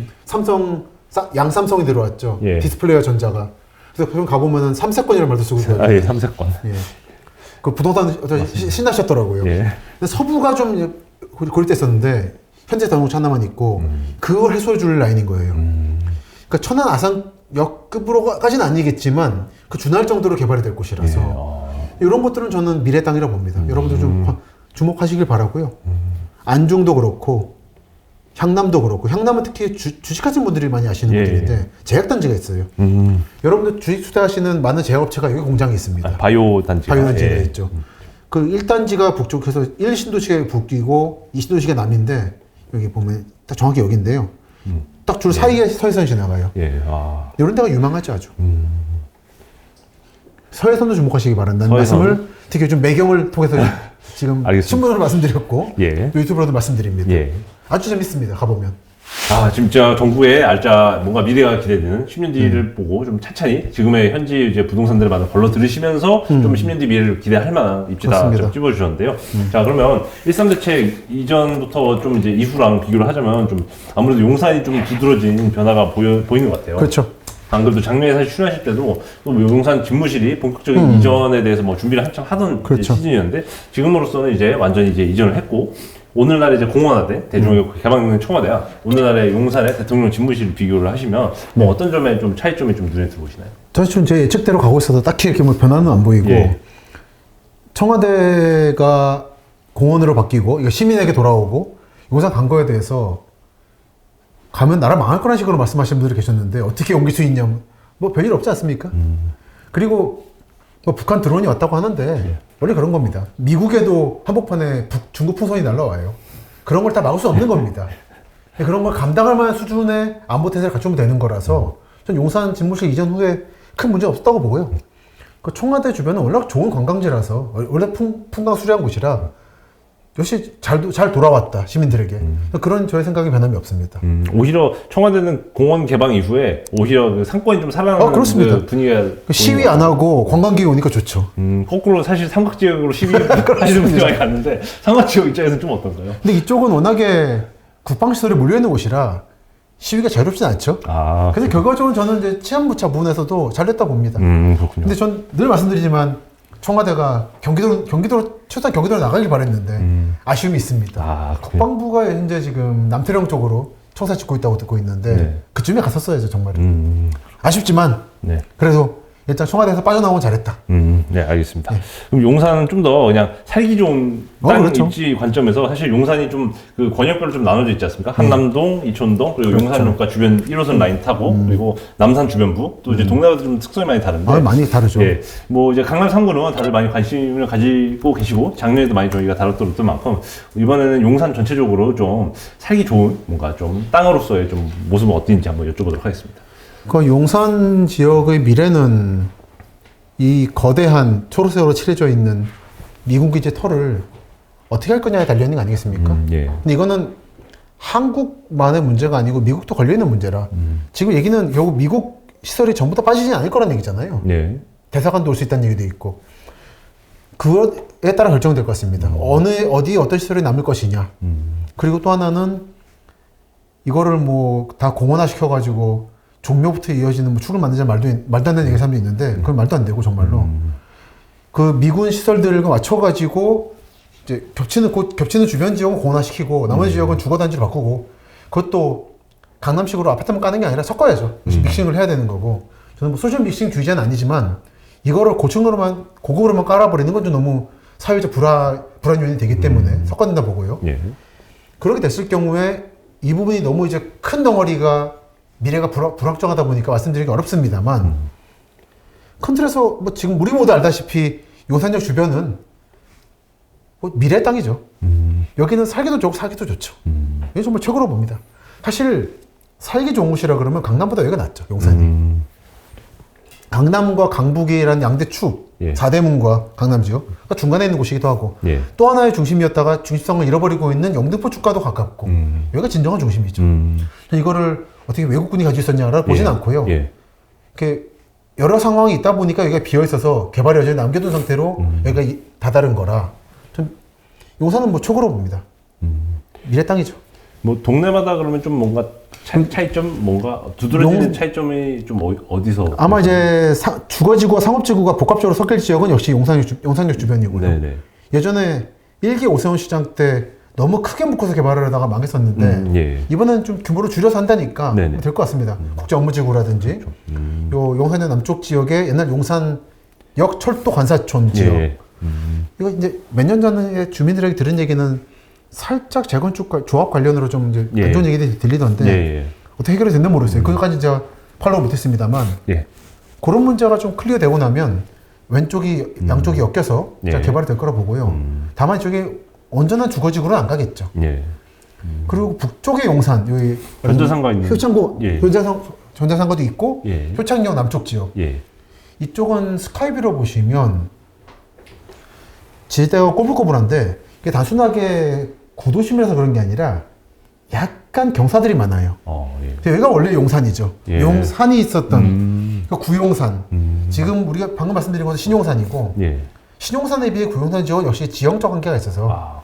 양삼성이 들어왔죠. 예. 디스플레이어 전자가. 그래서 그럼 가보면은 삼세권이라는 말도 쓰고 있어요. 아, 예, 삼세권. 예. 그 부동산 신나셨더라고요. 예. 근데 서부가 좀 고립됐었는데 현재 자동차 하나만 있고 그걸 해소해 줄 라인인 거예요. 그러니까 천안 아산역급으로까지는 아니겠지만 그 준할 정도로 개발이 될 곳이라서 이런 것들은 저는 미래 땅이라고 봅니다. 여러분들 좀 주목하시길 바라고요. 안중도 그렇고 향남도 그렇고 향남은 특히 주식하시는 분들이 많이 아시는 예. 분들인데 제약단지가 있어요. 여러분들 주식 투자하시는 많은 제약업체가 여기 공장이 있습니다. 바이오 단지가. 바이오단지가 예. 있죠. 그 1단지가 북쪽에서 1신도시가 북이고 2신도시가 남인데 여기 보면 딱 정확히 여기인데요. 딱 줄 사이에 서해선이 지나가요. 예. 이런 데가 유망하죠 아주. 서해선도 주목하시기 바란다는 서해선. 말씀을 특히 요즘 매경을 통해서 지금 알겠습니다. 신문으로 말씀드렸고 예. 유튜브로도 말씀드립니다. 예. 아주 재밌습니다. 가보면. 아, 진짜 정부의 알짜 뭔가 미래가 기대되는 10년 뒤를 보고 좀 차차히 지금의 현지 이제 부동산들을 많이 걸러 들으시면서 좀 10년 뒤 미래를 기대할 만한 입지다 그렇습니다. 좀 찝어주셨는데요. 자, 그러면 13대책 이전부터 좀 이제 이후랑 비교를 하자면 좀 아무래도 용산이 좀 두드러진 변화가 보이는 것 같아요. 그렇죠. 안 그래도 작년에 사실 출연하실 때도 또 용산 집무실이 본격적인 이전에 대해서 뭐 준비를 한창 하던 그렇죠. 이제 시즌이었는데 지금으로서는 이제 완전히 이제 이전을 했고 오늘날에 이제 공원화돼 대중교육 개방된 청와대야 오늘날의 용산의 대통령 집무실 비교를 하시면 뭐 어떤 점에 좀 차이점이 좀 눈에 들어오시나요? 사실 제 예측대로 가고 있어서 딱히 이렇게 뭐 변화는 안 보이고 예. 청와대가 공원으로 바뀌고 이거 시민에게 돌아오고 용산 간 거에 대해서 가면 나라 망할 거라는 식으로 말씀하시는 분들이 계셨는데 어떻게 옮길 수 있냐 뭐 별일 없지 않습니까? 그리고 뭐 북한 드론이 왔다고 하는데 원래 그런 겁니다. 미국에도 한복판에 중국 풍선이 날라와요. 그런 걸 다 막을 수 없는 겁니다. 그런 걸 감당할 만한 수준의 안보 태세를 갖추면 되는 거라서 전 용산 집무실 이전 후에 큰 문제 없었다고 보고요. 그 청와대 주변은 원래 좋은 관광지라서 원래 풍광수려한 곳이라 역시 잘 돌아왔다 시민들에게. 그런 저의 생각이 변함이 없습니다. 오히려 청와대는 공원 개방 이후에 오히려 그 상권이 좀 살아나는 그렇습니다. 그 분위기가 그 시위 안 하고 관광객이 오니까 좋죠. 거꾸로 사실 삼각지역으로 시위 하시는 분들이 많이 갔는데 삼각지역 입장에서는 좀 어떤가요? 근데 이쪽은 워낙에 국방시설이 몰려있는 곳이라 시위가 자유롭진 않죠. 그래서 결과적으로 저는 이제 치안부차 부분에서도 잘 됐다 봅니다. 그렇군요. 근데 전 늘 말씀드리지만 청와대가 최소한 경기도로 나가길 바랬는데 아쉬움이 있습니다. 국방부가 현재 지금 남태령 쪽으로 청사 짓고 있다고 듣고 있는데 네. 그쯤에 갔었어야죠 정말. 아쉽지만 네. 그래도 일단 청와대에서 빠져나오면 잘했다. 네, 알겠습니다. 그럼 용산은 좀 더 그냥 살기 좋은 땅 그렇죠. 입지 관점에서 사실 용산이 좀 그 권역별로 좀 나눠져 있지 않습니까? 한남동, 이촌동, 그리고 그렇죠. 용산역과 주변 1호선 라인 타고 그리고 남산 주변부 또 이제 동네마다 좀 특성이 많이 다른데 많이 다르죠. 예, 뭐 이제 강남 3구는 다들 많이 관심을 가지고 계시고 작년에도 많이 저희가 다뤘던 만큼 이번에는 용산 전체적으로 좀 살기 좋은 뭔가 좀 땅으로서의 좀 모습은 어떤지 한번 여쭤보도록 하겠습니다. 그 용산 지역의 미래는 이 거대한 초록색으로 칠해져 있는 미군 기지 터를 어떻게 할 거냐에 달려 있는 거 아니겠습니까? 예. 근데 이거는 한국만의 문제가 아니고 미국도 걸려 있는 문제라 지금 얘기는 결국 미국 시설이 전부 다 빠지지 않을 거라는 얘기잖아요. 예. 대사관도 올 수 있다는 얘기도 있고 그에 따라 결정될 것 같습니다. 어디에 어떤 시설이 남을 것이냐. 그리고 또 하나는 이거를 뭐 다 공원화 시켜가지고 종묘부터 이어지는 뭐 축을 만들자 말도 안 되는 얘기 사람도 있는데 그건 말도 안 되고 정말로 그 미군 시설들과 맞춰가지고 이제 겹치는 주변 지역은 공원화 시키고 나머지 지역은 주거단지로 바꾸고 그것도 강남식으로 아파트만 까는 게 아니라 섞어야죠. 믹싱을 해야 되는 거고 저는 뭐 소셜 믹싱 주의자는 아니지만 이거를 고급으로만 깔아버리는 건 좀 너무 사회적 불안 요인이 되기 때문에 섞어야 된다 보고요. 예. 그렇게 됐을 경우에 이 부분이 너무 이제 큰 덩어리가 미래가 불확정하다 보니까 말씀드리기 어렵습니다만 큰 틀에서 뭐 지금 우리 모두 알다시피 용산역 주변은 뭐 미래의 땅이죠. 여기는 살기도 좋고 살기도 좋죠. 이게 정말 최고로 봅니다. 사실 살기 좋은 곳이라 그러면 강남보다 여기가 낫죠. 용산이. 강남과 강북이라는 양대 축, 예. 4대문과 강남 지역, 그러니까 중간에 있는 곳이기도 하고 예. 또 하나의 중심이었다가 중심성을 잃어버리고 있는 영등포 축과도 가깝고 여기가 진정한 중심이죠. 이거를 어떻게 외국군이 가지고 있었냐를 보진 않고요. 예. 이렇게 여러 상황이 있다 보니까 여기가 비어 있어서 개발 여전히 남겨둔 상태로 여기가 다다른 거라 전 용산은 뭐 최고로 봅니다. 미래 땅이죠. 뭐 동네마다 그러면 좀 뭔가 차이점 뭔가 두드러지는 차이점이 좀 어디서 아마 이제 주거지구와 상업지구가 복합적으로 섞일 지역은 역시 용산역 주변이고요. 네네. 예전에 1기 오세훈 시장 때 너무 크게 묶어서 개발을 하다가 망했었는데 예. 이번에는 좀 규모를 줄여서 한다니까 될 것 같습니다. 국제 업무지구라든지 요 용산역 남쪽 지역에 옛날 용산역 철도 관사촌 지역 예. 이거 이제 몇 년 전에 주민들에게 들은 얘기는 살짝 재건축 조합 관련으로 좀 이제 안 좋은 얘기들이 들리던데 예. 어떻게 해결이 됐는지 모르겠어요. 그것까지 제가 팔로우 못했습니다만 예. 그런 문제가 좀 클리어되고 나면 왼쪽이 양쪽이 엮여서 예. 개발이 될 거라 보고요. 다만 이쪽에 온전한 주거지구는 안 가겠죠. 예. 그리고 북쪽의 용산 여기 전자상가 있는 효창고 예. 전자상가도 있고 예. 효창역 남쪽 지역 예. 이쪽은 스카이뷰로 보시면 지대가 꼬불꼬불한데 이게 단순하게 구도심이라서 그런 게 아니라 약간 경사들이 많아요. 예. 여기가 원래 용산이죠. 예. 용산이 있었던 그 구용산. 지금 우리가 방금 말씀드린 것은 신용산이고 예. 신용산에 비해 구용산 지역은 역시 지형적 한계가 있어서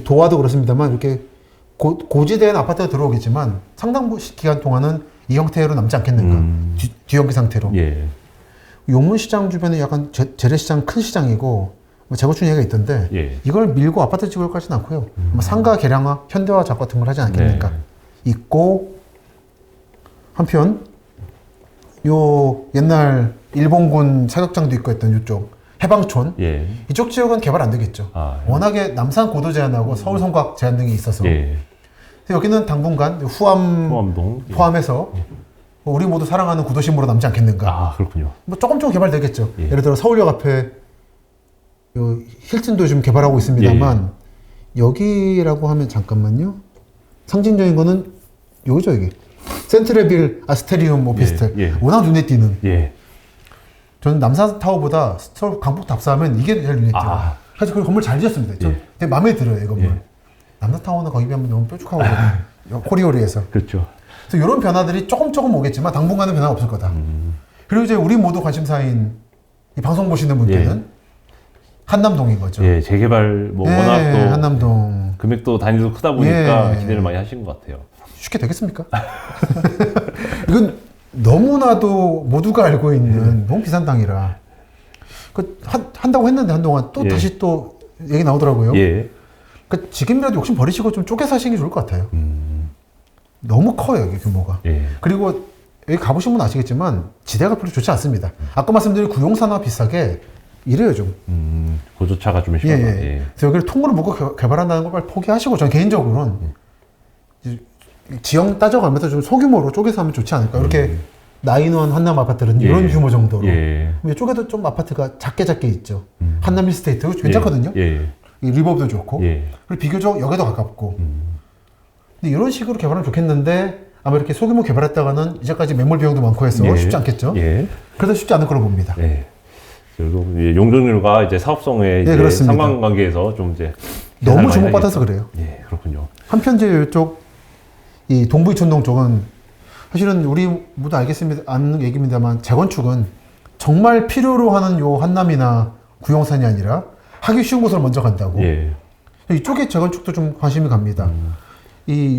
도화도 그렇습니다만 이렇게 고지대엔 아파트가 들어오겠지만 상당 기간 동안은 이 형태로 남지 않겠는가. 뒤형기 상태로. 예. 용문시장 주변에 약간 재래시장 큰 시장이고 뭐 재건축 얘기가 있던데 예. 이걸 밀고 아파트 지을 것까지는 않고요. 아마 상가 개량화, 현대화 작업 같은 걸 하지 않겠는가. 네. 있고 한편 요 옛날 일본군 사격장도 있고 했던 이쪽 해방촌 예. 이쪽 지역은 개발 안 되겠죠. 예. 워낙에 남산 고도 제한하고 서울 성곽 제한 등이 있어서 예. 여기는 당분간 후암동 포함해서 우리 모두 사랑하는 구도심으로 남지 않겠는가. 그렇군요. 뭐 조금 개발되겠죠. 예. 예를 들어 서울역 앞에 요 힐튼도 좀 개발하고 있습니다만 여기라고 하면 잠깐만요. 상징적인 거는 여기죠, 여기. 센트레빌 아스테리움 오피스텔. 예. 워낙 눈에 띄는. 예. 저는 남산타워보다 서울 강북 답사하면 이게 제일 눈에 띄어요. 아. 사실 그 건물 잘 지었습니다. 저 예. 되게 마음에 들어요, 이 건물. 예. 남산타워는 거기 비하면 너무 뾰족하거든요. 호리호리해서. 그렇죠. 그래서 이런 변화들이 조금 오겠지만 당분간은 변화가 없을 거다. 그리고 이제 우리 모두 관심사인 이 방송 보시는 분들은 한남동인 거죠. 예, 재개발 뭐 예, 워낙 또 한남동. 금액도 단위도 크다 보니까 예. 기대를 많이 하신 것 같아요. 쉽게 되겠습니까? 이건 너무나도 모두가 알고 있는 너무 비싼 땅이라. 한다고 했는데 한동안 또 예. 다시 또 얘기 나오더라고요. 예. 그러니까 지금이라도 욕심 버리시고 좀 쪼개서 하시는 게 좋을 것 같아요. 너무 커요, 여기 규모가. 예. 그리고 여기 가보신 분 아시겠지만 지대가 별로 좋지 않습니다. 아까 말씀드린 구용산화 비싸게 이래요 좀. 고조차가 좀 예, 심하다. 예. 예. 그래서 여기를 통으로 묶어 개발한다는 걸 빨리 포기하시고 저는 개인적으로는 이제 지형 따져가면서 좀 소규모로 쪼개서 하면 좋지 않을까. 이렇게 나인원 한남 아파트는 예. 이런 규모 정도로. 예. 이쪽에도 좀 아파트가 작게 있죠. 한남 힐스테이트 괜찮거든요. 예. 이 리버브도 좋고. 예. 그리고 비교적 역에도 가깝고. 근데 이런 식으로 개발하면 좋겠는데 아마 이렇게 소규모 개발했다가는 이제까지 매몰 비용도 많고 해서 예. 쉽지 않겠죠. 예. 그래서 쉽지 않을 거로 봅니다. 예. 그리고 용적률과 이제 사업성의 이제 그렇습니다. 상관관계에서 좀 이제 너무 계산을 많이 주목받아서 하겠죠. 그래요. 예, 그렇군요. 한편 이제 이쪽 이 동부 이촌동 쪽은 사실은 우리 모두 알겠습니다. 아는 얘기입니다만 재건축은 정말 필요로 하는 요 한남이나 구용산이 아니라 하기 쉬운 곳으로 먼저 간다고. 예. 이쪽에 재건축도 좀 관심이 갑니다. 이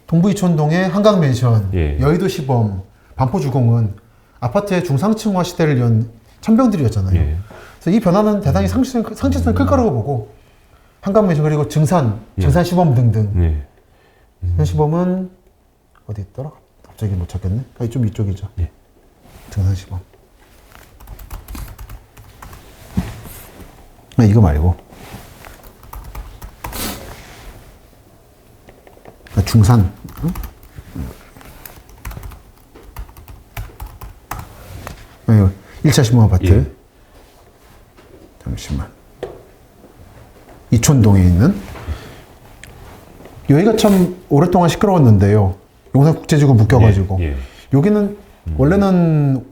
동부 이촌동의 한강맨션, 예. 여의도 시범, 반포주공은 아파트의 중상층화 시대를 연 천병들이었잖아요. 예. 그래서 이 변화는 대단히 상징성이 클 거라고 보고 한강맨션 그리고 증산 시범 등등. 예. 증산 시범은 어디 있더라? 갑자기 못 찾겠네. 좀 이쪽이죠. 예. 증산 시범. 이거 말고. 중산. 응? 1차 시범 아파트. 예. 잠시만. 이촌동에 있는. 여기가 참 오랫동안 시끄러웠는데요. 용산국제지구 묶여가지고. 예. 여기는 원래는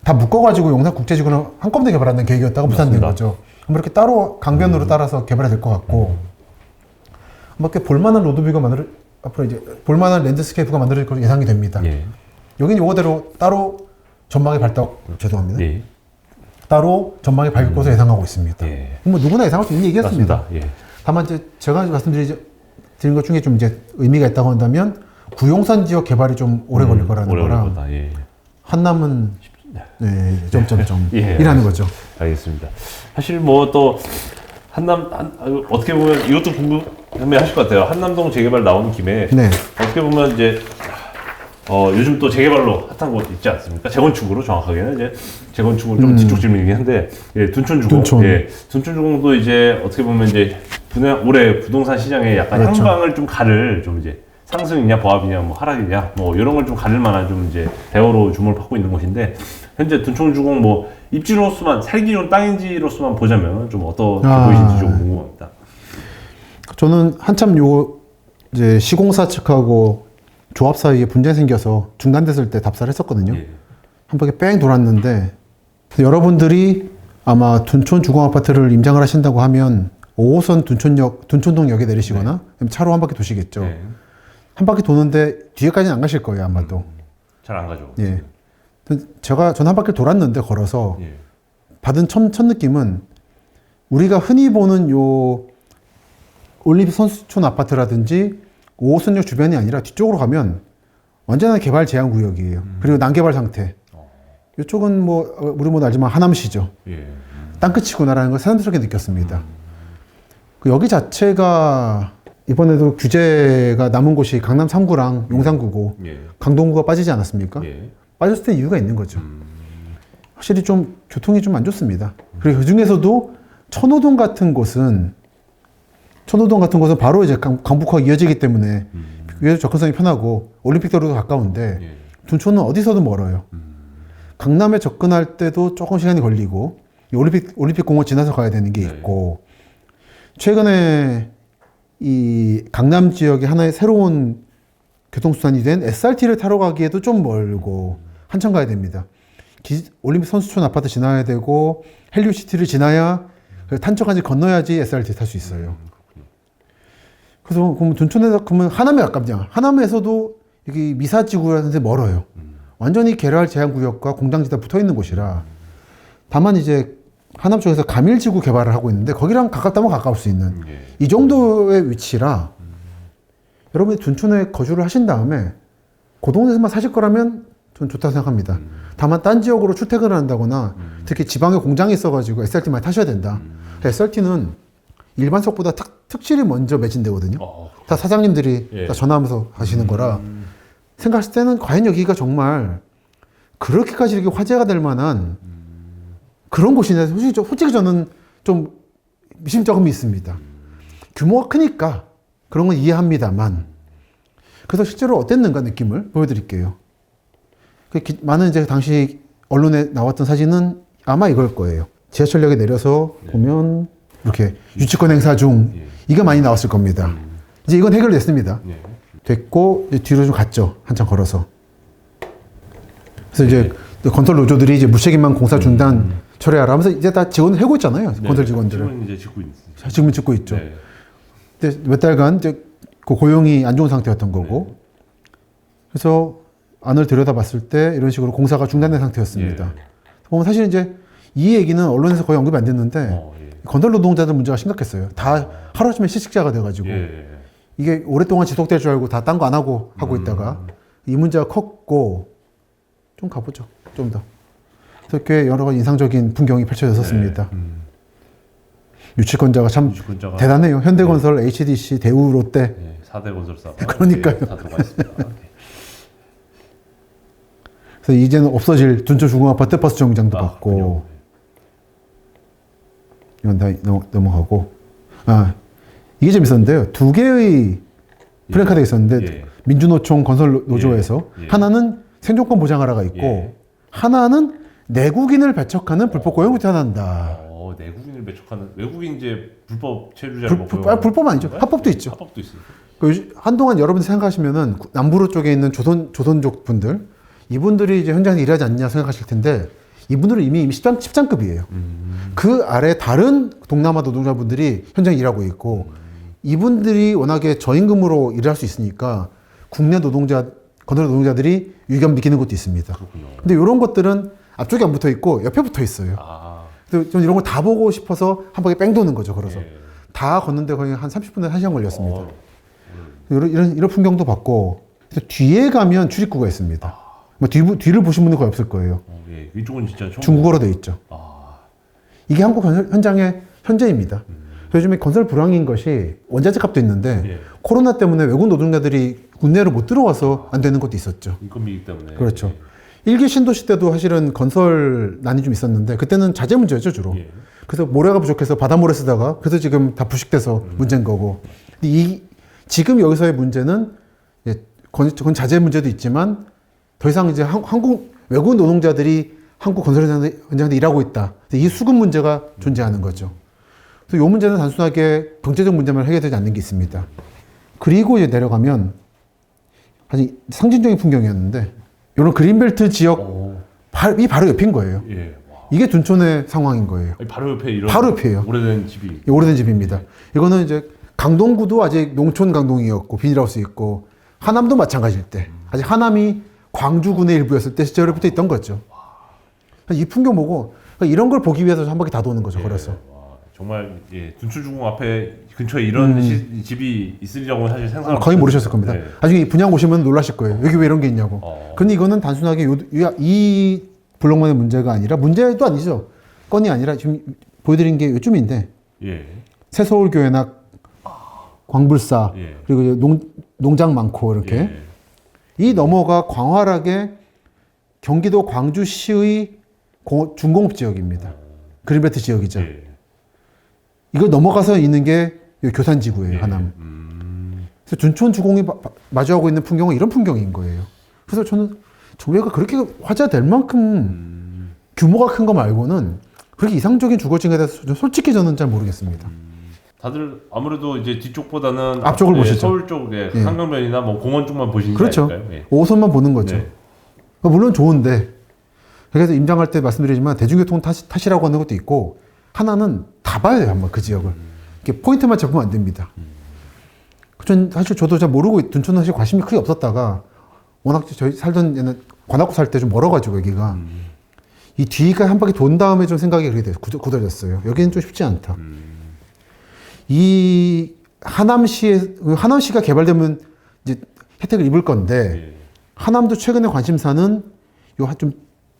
다 묶어가지고 용산국제지구는 한꺼번에 개발하는 계획이었다가 무산된 거죠. 아마 이렇게 따로 강변으로 따라서 개발이 될 것 같고 아마 이렇게 볼만한 로드뷰가 앞으로 이제 볼만한 랜드스케이프가 만들어질 것으로 예상이 됩니다. 예. 여기는 요거대로 따로 전망이 죄송합니다. 예. 따로 전망이 밝을 것으로 예상하고 있습니다. 예. 뭐 누구나 예상할 수 있는 얘기였습니다. 맞습니다. 예. 다만 이제 제가 말씀드린 것 중에 좀 이제 의미가 있다고 한다면 구용산 지역 개발이 좀 오래 걸릴 거라는 오래 거랑 걸릴 거다. 예. 한남은 점점점 예. 이라는 거죠. 알겠습니다. 사실 뭐 또 어떻게 보면 이것도 궁금해하실 것 같아요. 한남동 재개발 나온 김에 네. 어떻게 보면 이제 요즘 또 재개발로 핫한 곳 있지 않습니까? 재건축으로 정확하게는 이제 재건축은 좀 뒤쪽 질문이긴 한데 둔촌주공. 둔촌. 둔촌주공도 이제 어떻게 보면 이제 올해 부동산 시장에 약간 그렇죠. 향방을 좀 가를 좀 이제 상승이냐 보합이냐 뭐 하락이냐 뭐 이런 걸 좀 가릴 만한 좀 이제 대어로 주목을 받고 있는 곳인데 현재 둔촌주공 뭐 입지로서만 살기용 땅인지로서만 보자면 좀 어떻게 보이신지 좀 궁금합니다. 저는 한참 이제 시공사 측하고 조합 사이에 분쟁이 생겨서 중단됐을 때 답사를 했었거든요. 예. 한 바퀴 뺑 돌았는데 여러분들이 아마 둔촌 주공 아파트를 임장을 하신다고 하면 5호선 둔촌동역에 내리시거나 차로 한 바퀴 도시겠죠. 네. 한 바퀴 도는데 뒤에까지는 안 가실 거예요, 아마도. 잘 안 가죠. 예. 저는 한 바퀴 돌았는데 걸어서 예. 받은 첫 느낌은 우리가 흔히 보는 요 올림픽 선수촌 아파트라든지 5호선역 주변이 아니라 뒤쪽으로 가면 완전한 개발 제한 구역이에요. 그리고 난개발 상태. 이쪽은 뭐 우리 모두 알지만 하남시죠. 예. 땅끝이구나라는 걸 새삼스럽게 느꼈습니다. 그 여기 자체가 이번에도 규제가 남은 곳이 강남 3구랑 용산 9구, 예. 강동구가 빠지지 않았습니까? 예. 빠졌을 때 이유가 있는 거죠. 확실히 좀 교통이 좀 안 좋습니다. 그리고 그 중에서도 천호동 같은 곳은 바로 이제 강북과 이어지기 때문에 위에서 접근성이 편하고 올림픽도로도 가까운데 예. 둔촌은 어디서도 멀어요. 강남에 접근할 때도 조금 시간이 걸리고 이 올림픽 공원 지나서 가야 되는 게 있고 최근에 이 강남 지역에 하나의 새로운 교통수단이 된 SRT를 타러 가기에도 좀 멀고 한참 가야 됩니다. 올림픽 선수촌 아파트 지나야 되고 헬리우시티를 지나야 탄천까지 건너야지 SRT 탈 수 있어요. 그래서 그럼 둔촌에서 그러면 하남에 가깝냐? 하남에서도 여기 미사지구라는 데 멀어요. 완전히 개발 제한 구역과 공장지대 붙어 있는 곳이라. 다만 이제 하남 쪽에서 가밀지구 개발을 하고 있는데 거기랑 가깝다면 가까울 수 있는 이 정도의 위치라 여러분이 둔촌에 거주를 하신 다음에 그 동네에서만 사실 거라면 전 좋다고 생각합니다. 다만 딴 지역으로 출퇴근을 한다거나 특히 지방에 공장이 있어가지고 SRT 많이 타셔야 된다. SRT는 일반석보다 특실이 먼저 매진되거든요. 다 사장님들이 다 전화하면서 하시는 거라 생각했을 때는 과연 여기가 정말 그렇게까지 이렇게 화제가 될 만한 그런 곳이냐. 솔직히 저는 좀 미심쩍음이 있습니다. 규모가 크니까 그런 건 이해합니다만 그래서 실제로 어땠는가 느낌을 보여드릴게요. 많은 이제 당시 언론에 나왔던 사진은 아마 이걸 거예요. 지하철역에 내려서 보면 이렇게 유치권 행사 중 이게 많이 나왔을 겁니다. 이제 이건 해결됐습니다. 됐고 이제 뒤로 좀 갔죠. 한참 걸어서. 그래서 이제 건설 노조들이 이제 무책임한 공사 중단 철회하라 하면서 이제 다 직원을 해고 있잖아요. 건설 직원들을. 지금은 이제 짓고 있습니다. 지금은 짓고 있죠. 근데 몇 달간 이제 그 고용이 안 좋은 상태였던 거고. 그래서 안을 들여다봤을 때 이런 식으로 공사가 중단된 상태였습니다. 보면 사실 이제 이 얘기는 언론에서 거의 언급이 안 됐는데 건설 노동자들 문제가 심각했어요. 다 하루아침에 실직자가 돼가지고 이게 오랫동안 지속될 줄 알고 다 딴 거 안 하고 있다가 이 문제가 컸고 좀 가보죠. 좀 더. 그래서 꽤 여러 가지 인상적인 풍경이 펼쳐졌었습니다. 유치권자가 참 대단해요. 현대건설, HDC, 대우, 롯데. 4대 건설사. 그러니까요. 다 들어가 있습니다. 그래서 이제는 없어질 둔촌 중공아파트 버스 정류장도 받고 이건 다 넘어가고 이게 좀 있었는데요. 두 개의 플래카드가 있었는데 민주노총 건설노조에서 하나는 생존권 보장하라가 있고 하나는 내국인을 배척하는 불법 고용을 규탄한다. 내국인을 배척하는 외국인 이제 불법 체류자를 불법 아니죠. 합법도 있죠. 합법도 있어요. 한동안 여러분들 생각하시면은 남부로 쪽에 있는 조선족 분들 이분들이 이제 현장에서 일하지 않냐 생각하실 텐데 이분들은 이미 10장급이에요. 그 아래 다른 동남아 노동자분들이 현장에 일하고 있고 이분들이 워낙에 저임금으로 일할 수 있으니까 국내 건설 노동자들이 유견 미기는 것도 있습니다. 그렇군요. 근데 이런 것들은 앞쪽에 안 붙어 있고 옆에 붙어 있어요. 그래서 좀 이런 걸 다 보고 싶어서 한 바퀴 뺑 도는 거죠. 걸어서 다 걷는데 거의 한 30분에서 1시간 걸렸습니다. 이런 풍경도 봤고 그래서 뒤에 가면 출입구가 있습니다. 뒤를 보신 분이 거의 없을 거예요. 이쪽은 진짜 중국어로 돼 있죠. 이게 한국 건설 현장의 현재입니다. 요즘에 건설 불황인 것이 원자재 값도 있는데 코로나 때문에 외국 노동자들이 국내로 못 들어와서 안 되는 것도 있었죠. 인건비 때문에. 그렇죠. 일기 신도시 때도 사실은 건설난이 좀 있었는데 그때는 자재 문제였죠 주로. 그래서 모래가 부족해서 바닷모래 쓰다가 그래서 지금 다 부식돼서 문제인 거고. 근데 지금 여기서의 문제는 그건 자재 문제도 있지만 더 이상 이제 외국 노동자들이 한국 건설 현장에 일하고 있다. 이 수급 문제가 존재하는 거죠. 그래서 이 문제는 단순하게 경제적 문제만 해결되지 않는 게 있습니다. 그리고 이제 내려가면 아주 상징적인 풍경이었는데 이런 그린벨트 지역이 바로 옆인 거예요. 이게 둔촌의 상황인 거예요. 바로 옆에 바로 옆이에요. 오래된 집이. 오래된 집입니다. 이거는 이제 강동구도 아직 농촌 강동이었고 비닐하우스 있고 하남도 마찬가지일 때 아직 하남이 광주군의 일부였을 때 시절에 붙어 있던 거죠. 이 풍경 보고 이런 걸 보기 위해서 한 바퀴 다 도는 거죠. 걸어서. 정말 둔촌중공 앞에 근처에 이런 집이 있으리라고 사실 생각 거의 모르셨을 겁니다. 나중에 분양 오시면 놀라실 거예요. 여기 왜 이런 게 있냐고. 근데 이거는 단순하게 이 블록만의 문제가 아니라 문제도 아니죠. 건이 아니라 지금 보여드린 게 요쯤인데 새서울교회나 광불사 그리고 농장 많고 이렇게 이 너머가 광활하게 경기도 광주시의 중공업 지역입니다. 그린벨트 지역이죠. 이걸 넘어가서 있는 게 교산지구예요. 하남. 그래서 둔촌 주공이 마주하고 있는 풍경은 이런 풍경인 거예요. 그래서 저는 여기가 그렇게 화제가 될 만큼 규모가 큰 거 말고는 그렇게 이상적인 주거지에 대해서 솔직히 저는 잘 모르겠습니다. 다들 아무래도 이제 뒤쪽보다는 앞쪽을 보시죠. 서울 쪽에 예. 한강변이나 뭐 공원 쪽만 보시는 그렇죠. 게 아닐까요? 예. 5호선만 보는 거죠. 네. 물론 좋은데 그래서 임장할 때 말씀드리지만 대중교통 탓이라고 하는 것도 있고 하나는 다 봐야 돼요. 한번 그 지역을. 이렇게 포인트만 잡으면 안 됩니다. 사실 저도 잘 모르고 둔촌은 사실 관심이 크게 없었다가 워낙 저희 살던 얘는 관악구 살 때 좀 멀어가지고 여기가 이 뒤가 한 바퀴 돈 다음에 좀 생각이 그렇게 돼요. 굳어졌어요. 여기는 좀 쉽지 않다. 이 하남시가 개발되면 이제 혜택을 입을 건데 예. 하남도 최근에 관심사는 요 좀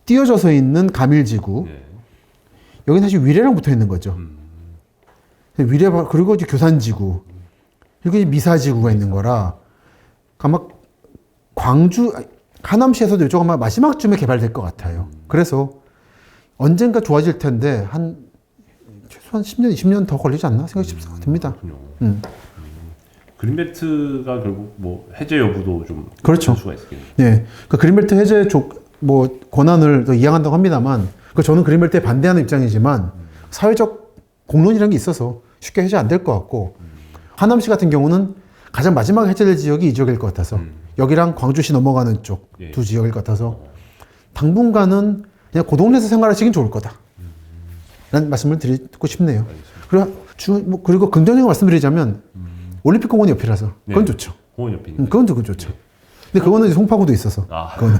띄어져서 있는 가밀지구. 예. 여기는 사실 위례랑 붙어 있는 거죠. 위례 그리고 이제 교산지구 그리고 이제 미사지구가 있는 거라 아마 광주 하남시에서도 이쪽 아마 마지막쯤에 개발될 것 같아요. 그래서 언젠가 좋아질 텐데 한 최소한 10년, 20년 더 걸리지 않나 생각이 듭니다. 그린벨트가 결국 뭐 해제 여부도 좀 그렇죠. 수가 있겠네요. 네, 그 그린벨트 해제 뭐 권한을 더 이양한다고 합니다만, 그 저는 그린벨트에 반대하는 입장이지만 사회적 공론이라는 게 있어서 쉽게 해제 안 될 것 같고, 하남시 같은 경우는 가장 마지막 해제될 지역이 이 지역일 것 같아서 여기랑 광주시 넘어가는 쪽 두 지역일 것 같아서 당분간은 그냥 그 동네에서 생활하시긴 좋을 거다. 라는 말씀을 드리고 싶네요. 그리고 긍정적으로 말씀드리자면 올림픽 공원이 옆이라서 그건 좋죠. 공원 옆이니까. 그건 좋죠. 근데 그거는 이제 송파구도 있어서. 그거는.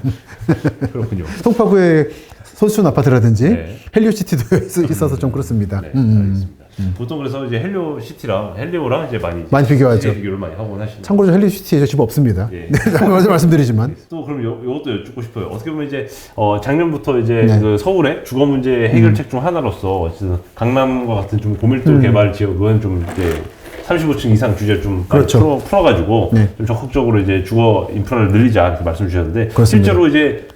그렇군요. 송파구의 소수촌 아파트라든지 네. 헬리오시티도 있어서 좀 그렇습니다. 네, 알겠습니다. 보통 그래서 이제 헬리오랑 이제 많이 비교하죠. 비교를 많이 하곤 하시죠. 참고로 헬리오시티에 저 집 없습니다. 예. 네, 먼저 말씀드리지만. 또 그럼 이것도 여쭙고 싶어요. 어떻게 보면 이제 작년부터 이제 네. 그 서울의 주거 문제 해결책 중 하나로서 어쨌든 강남과 같은 좀 고밀도 개발 지역은 좀 이제 35층 이상 규제를 좀 그렇죠. 풀어가지고 네. 좀 적극적으로 이제 주거 인프라를 늘리자 이렇게 말씀 주셨는데 그렇습니다. 실제로 이제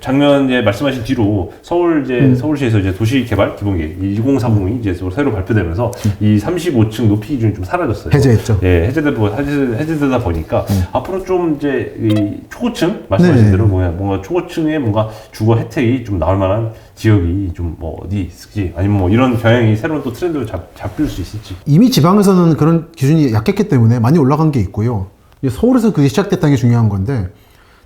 작년에 말씀하신 뒤로 서울시에서 이제 도시개발 기본계획 2040이 이제 새로 발표되면서 이 35층 높이 기준이 좀 사라졌어요. 해제했죠. 예, 해제되다 보니까 앞으로 좀 이제 이 초고층 말씀하신 네. 대로 뭔가 초고층에 뭔가 주거 혜택이 좀 나올 만한 지역이 좀 뭐 어디 있을지 아니면 뭐 이런 경향이 새로운 또 트렌드로 잡힐 수 있을지. 이미 지방에서는 그런 기준이 약했기 때문에 많이 올라간 게 있고요. 이제 서울에서 그게 시작됐다는 게 중요한 건데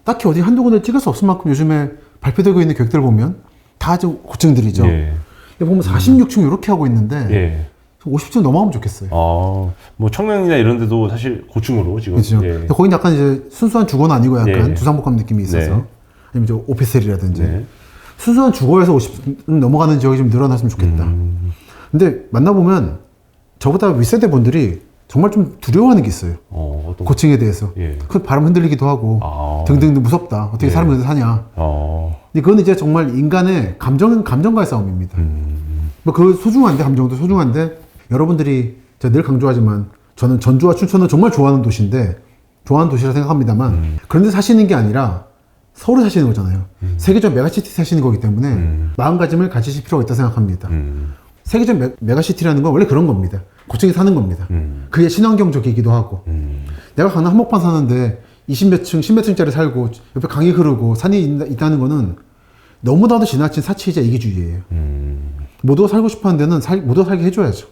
딱히 어디 한두 군데 찍을 수 없을 만큼 요즘에 발표되고 있는 계획들 보면 다 지금 고층들이죠. 예. 보면 46층 이렇게 하고 있는데 예. 50층 넘어가면 좋겠어요. 뭐 청량이나 이런 데도 사실 고층으로 지금. 그렇죠. 예. 거긴 약간 이제 순수한 주거는 아니고 약간 예. 주상복합 느낌이 있어서 네. 아니면 이제 오피스텔이라든지 네. 순수한 주거에서 50층 넘어가는 지역이 좀 늘어났으면 좋겠다. 근데 만나보면 저보다 윗세대 분들이 정말 좀 두려워하는 게 있어요. 어떤 고층에 대해서. 예. 그 바람 흔들리기도 하고 등등등 무섭다. 어떻게 예. 사람들이 사냐. 근데 그건 이제 정말 인간의 감정과의 싸움입니다. 뭐 그 소중한데 감정도 소중한데 여러분들이 제가 늘 강조하지만 저는 전주와 춘천은 정말 좋아하는 도시인데 좋아하는 도시라 생각합니다만 그런데 사시는 게 아니라 서울에 사시는 거잖아요. 세계적 메가시티 사시는 거기 때문에 마음가짐을 가지실 필요가 있다고 생각합니다. 세계적 메가시티라는 건 원래 그런 겁니다. 고층에 사는 겁니다. 그게 친환경적이기도 하고 내가 강남 한복판 사는데 20몇 층, 10몇 층짜리 살고 옆에 강이 흐르고 산이 있다는 거는 너무나도 지나친 사치이자 이기주의예요. 모두가 살고 싶어하는 데는 모두가 살게 해줘야죠.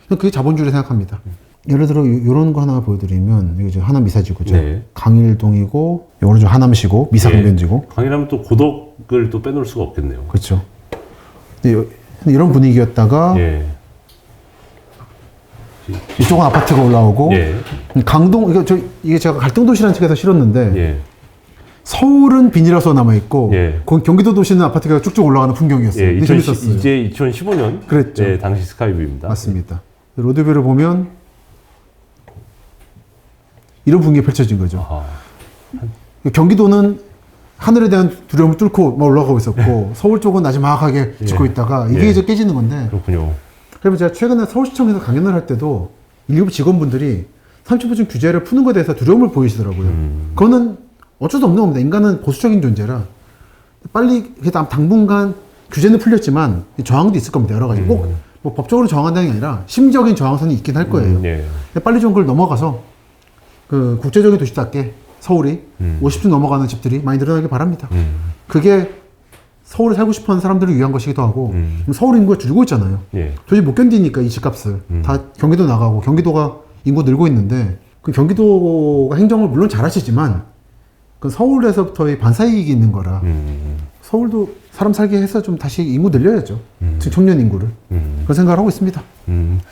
그게 자본주의라 생각합니다. 예를 들어 이런 거 하나 보여드리면 이게 이제 하남 미사지구죠. 네. 강일동이고 오른쪽 하남시고 미사공변지고. 강이라면 또 고덕을 또 빼놓을 수가 없겠네요. 그렇죠. 근데 이런 분위기였다가 예. 이쪽은 아파트가 올라오고 예. 강동 이게 제가 갈등도시라는 책에서 실었는데 예. 서울은 비닐하우스가 남아있고 예. 경기도 도시는 아파트가 쭉쭉 올라가는 풍경이었어요. 예. 근데 재밌었어요. 이제 2015년 그랬죠. 예, 당시 스카이뷰입니다. 맞습니다. 로드뷰를 보면 이런 분위기가 펼쳐진 거죠. 경기도는 하늘에 대한 두려움을 뚫고 막 올라가고 있었고 서울 쪽은 나지막하게 짓고 있다가 이게 예. 이제 깨지는 건데 그렇군요. 그래서 제가 최근에 서울시청에서 강연을 할 때도 일부 직원분들이 30%층 규제를 푸는 것에 대해서 두려움을 보이시더라고요. 그거는 어쩔 수 없는 겁니다. 인간은 보수적인 존재라 빨리 당분간 규제는 풀렸지만 저항도 있을 겁니다. 여러 가지 꼭 뭐 법적으로 저항한다는 게 아니라 심리적인 저항선이 있긴 할 거예요. 예. 빨리 좀 그걸 넘어가서 그 국제적인 도시답게 서울이 50층 넘어가는 집들이 많이 늘어나길 바랍니다. 그게 서울에 살고 싶어하는 사람들을 위한 것이기도 하고 그럼 서울 인구가 줄고 있잖아요. 예. 도저히 못 견디니까 이 집값을 다 경기도 나가고 경기도가 인구 늘고 있는데 그 경기도가 행정을 물론 잘하시지만 그 서울에서부터의 반사이익이 있는 거라 서울도 사람 살게 해서 좀 다시 인구 늘려야죠. 즉 청년 인구를 그런 생각을 하고 있습니다.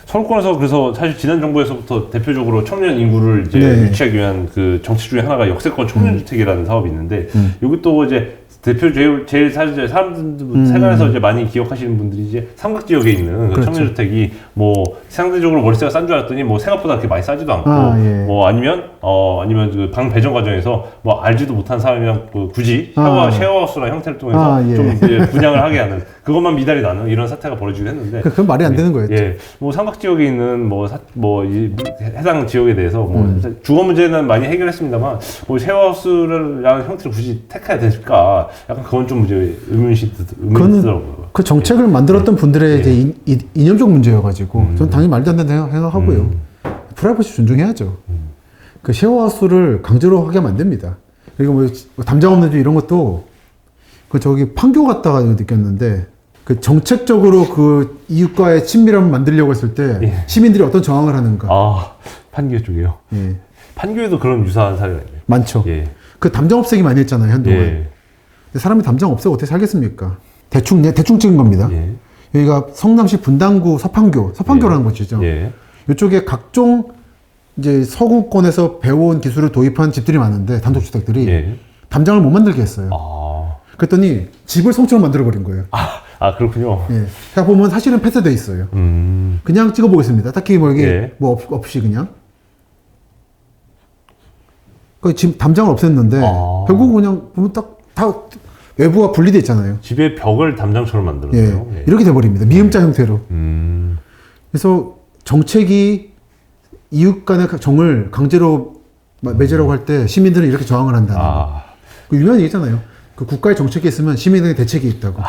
서울권에서 그래서 사실 지난 정부에서부터 대표적으로 청년 인구를 이제 네. 유치하기 위한 그 정책 중에 하나가 역세권 청년주택이라는 사업이 있는데 이것도 이제 대표 제일 사실 사람들 세간에서 이제 많이 기억하시는 분들이 이제 삼각 지역에 있는 그 그렇죠. 청년주택이 뭐 상대적으로 월세가 싼 줄 알았더니 뭐 생각보다 그렇게 많이 싸지도 않고 예. 뭐 아니면 그 방 배정 과정에서 뭐 알지도 못한 사람이랑 굳이 쉐어하우스나 형태를 통해서 예. 좀 이제 분양을 하게 하는 그것만 미달이 나는 이런 사태가 벌어지기도 했는데 그건 말이 안 되는 거였죠. 예, 뭐 삼각 지역에 있는 이 해당 지역에 대해서 뭐 주거 문제는 많이 해결했습니다만 뭐 쉐어하우스라는 형태를 굳이 택해야 될까? 약간 그건 좀 이제 의문이 들더라고요. 그 정책을 만들었던 분들의 이제 이념적 문제여가지고 저는 당연히 말도 안 된다고 생각하고요. 프라이버시 존중해야죠. 그 쉐어하우스를 강제로 하게 하면 안 됩니다. 그리고 뭐 담장 없는 집 이런 것도 그 저기 판교 갔다가 느꼈는데 그 정책적으로 그 이웃과의 친밀함을 만들려고 했을 때 시민들이 어떤 저항을 하는가. 판교 쪽이요. 예. 판교에도 그런 유사한 사례가 있네요. 많죠. 예. 그 담장 없애기 많이 했잖아요, 한동안. 예. 근데 사람이 담장 없애고 어떻게 살겠습니까? 대충 찍은 겁니다. 예. 여기가 성남시 분당구 서판교라는 곳이죠. 예. 이쪽에 각종 이제 서구권에서 배워온 기술을 도입한 집들이 많은데 단독주택들이 예. 담장을 못 만들게 했어요. 그랬더니 집을 성처럼 만들어버린 거예요. 그렇군요. 예. 자 보면 사실은 폐쇄돼 있어요. 그냥 찍어보겠습니다. 딱히 뭐 이게 예. 뭐 없이 그냥. 그 지금 담장을 없앴는데 결국 그냥 보면 딱 다 외부와 분리돼 있잖아요. 집의 벽을 담장처럼 만들었네요. 예. 이렇게 돼버립니다. 미음자 형태로. 그래서 정책이 이웃 간의 정을 강제로 맺으라고 할 때 시민들은 이렇게 저항을 한다는 거. 그 유명한 얘기잖아요. 그 국가의 정책이 있으면 시민들의 대책이 있다고.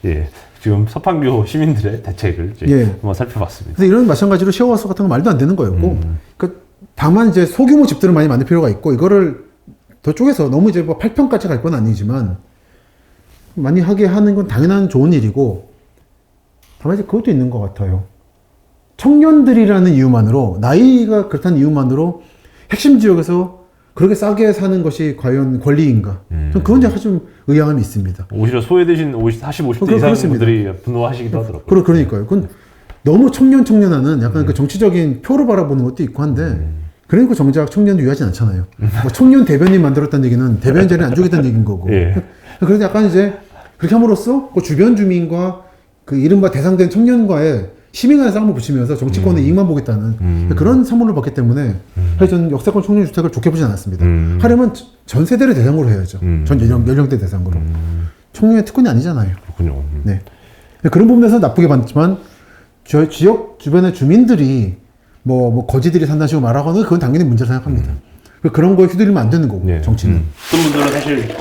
예. 지금 서판교 시민들의 대책을 이제 한번 살펴봤습니다. 그래서 이런 마찬가지로 쉐어하우스 같은 거 말도 안 되는 거였고. 그 다만 이제 소규모 집들을 많이 만들 필요가 있고 이거를 더 쪼개서 너무 이제 뭐 8평까지 갈 건 아니지만 많이 하게 하는 건 당연한 좋은 일이고 다만 이제 그것도 있는 것 같아요. 청년들이라는 이유만으로 나이가 그렇다는 이유만으로 핵심 지역에서 그렇게 싸게 사는 것이 과연 권리인가? 전 그건 제가 좀 의아함이 있습니다. 오히려 소외되신 50대 이상 분들이 분노하시기도 하더라고요. 그러니까요. 그건 너무 청년하는 약간 그 정치적인 표로 바라보는 것도 있고 한데 그러니까 정작 청년을 위하진 않잖아요. 뭐 청년 대변인 만들었다는 얘기는 대변인 자리에 안 주겠다는 얘기인 거고. 그래서 약간 이제 그렇게 함으로써 그 주변 주민과 그 이른바 대상된 청년과의 시민 간의 싸움을 붙이면서 정치권의 이익만 보겠다는 그런 선물을 받기 때문에 사실 저는 역세권 청년주택을 좋게 보지 않았습니다. 하려면 전 세대를 대상으로 해야죠. 전 연령대 대상으로. 청년의 특권이 아니잖아요. 그렇군요. 네. 그런 부분에서 나쁘게 봤지만 저희 지역 주변의 주민들이 뭐 거지들이 산다는 식으로 말하고는 그건 당연히 문제라 생각합니다. 그런 거에 휘둘리면 안 되는 거고 정치는. 어떤 분들은 사실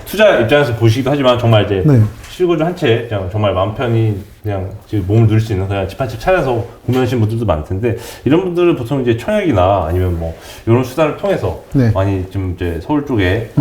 투자 입장에서 보시기도 하지만 정말 이제 실거주 한 채 그냥 정말 마음 편히 그냥 몸을 누릴 수 있는 그냥 집 한 채 찾아서 구매하시는 분들도 많을 텐데 이런 분들은 보통 이제 청약이나 아니면 뭐 이런 수단을 통해서 많이 좀 이제 서울 쪽에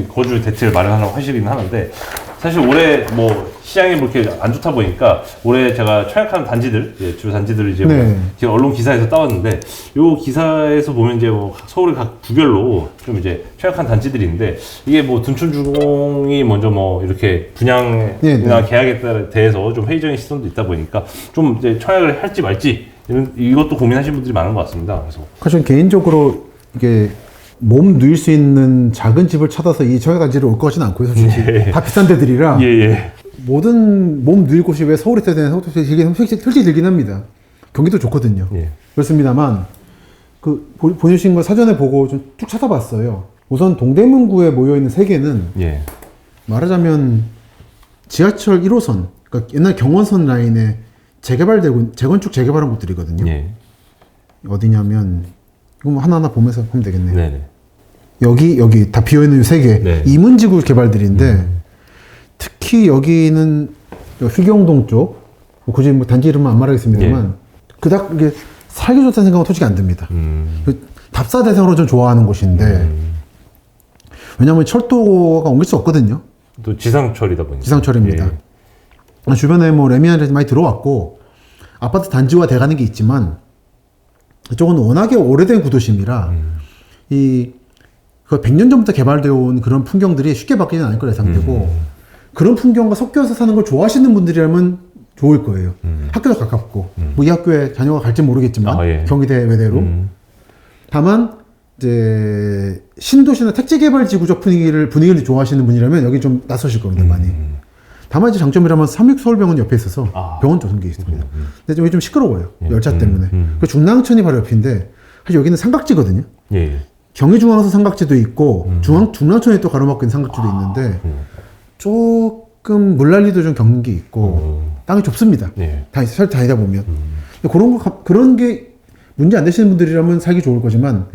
거주 대책을 마련하려고 하시긴 하는데 사실 올해 뭐 시장이 뭐 이렇게 안 좋다 보니까 올해 제가 청약한 단지들 주요 단지들을 이제 뭐 언론 기사에서 따왔는데 요 기사에서 보면 이제 뭐 서울의 각 구별로 좀 이제 청약한 단지들인데 이게 뭐 둔촌주공이 먼저 뭐 이렇게 분양이나 계약에 대해서 좀 회의적인 시선도 있다 보니까 좀 이제 청약을 할지 말지 이것도 고민하시는 분들이 많은 것 같습니다. 그래서 저는 개인적으로 이게 몸 누일 수 있는 작은 집을 찾아서 이 청약단지를 올 것 같지는 않고요. 솔직히 다 비싼 데들이라 모든 몸 누일 곳이 왜 서울에 있어야 되나 솔직히 들긴 합니다. 경기도 좋거든요. 그렇습니다만 그 보내주신 거 사전에 보고 좀 쭉 찾아봤어요. 우선 동대문구에 모여있는 세 개는 말하자면 지하철 1호선 그러니까 옛날 경원선 라인에 재건축 재개발한 곳들이거든요. 어디냐면 이거 뭐 하나하나 보면서 하면 되겠네요. 여기 다 비어있는 세 개 이문지구 개발들인데 특히 여기는 휘경동 쪽 굳이 뭐 단지 이름은 안 말하겠습니다만 그닥 이게 살기 좋다는 생각은 솔직히 안 듭니다. 답사 대상으로 좀 좋아하는 곳인데 왜냐하면 철도가 옮길 수 없거든요. 또 지상철이다 보니까. 지상철입니다. 주변에 뭐 레미안에서 많이 들어왔고 아파트 단지화 돼가는 게 있지만 이쪽은 워낙에 오래된 구도심이라 그 100년 전부터 개발되어 온 그런 풍경들이 쉽게 바뀌지는 않을 거라 예상되고 그런 풍경과 섞여서 사는 걸 좋아하시는 분들이라면 좋을 거예요. 학교도 가깝고 뭐 이 학교에 자녀가 갈지 모르겠지만 경희대 외대로 다만 이제 신도시나 택지개발지구적 분위기를 좋아하시는 분이라면 여기 좀 낯서실 겁니다. 많이. 다만 이제 장점이라면 삼육서울병원 옆에 있어서 병원 조성계 있습니다. 근데 여기 좀 시끄러워요. 열차 때문에. 그 중랑천이 바로 옆인데 사실 여기는 삼각지거든요. 경의중앙선 삼각지도 있고 중랑천에 또 가로막고 있는 삼각지도 있는데 조금 물난리도 좀 겪는 게 있고 땅이 좁습니다. 다니다 보면 그런 게 문제 안 되시는 분들이라면 살기 좋을 거지만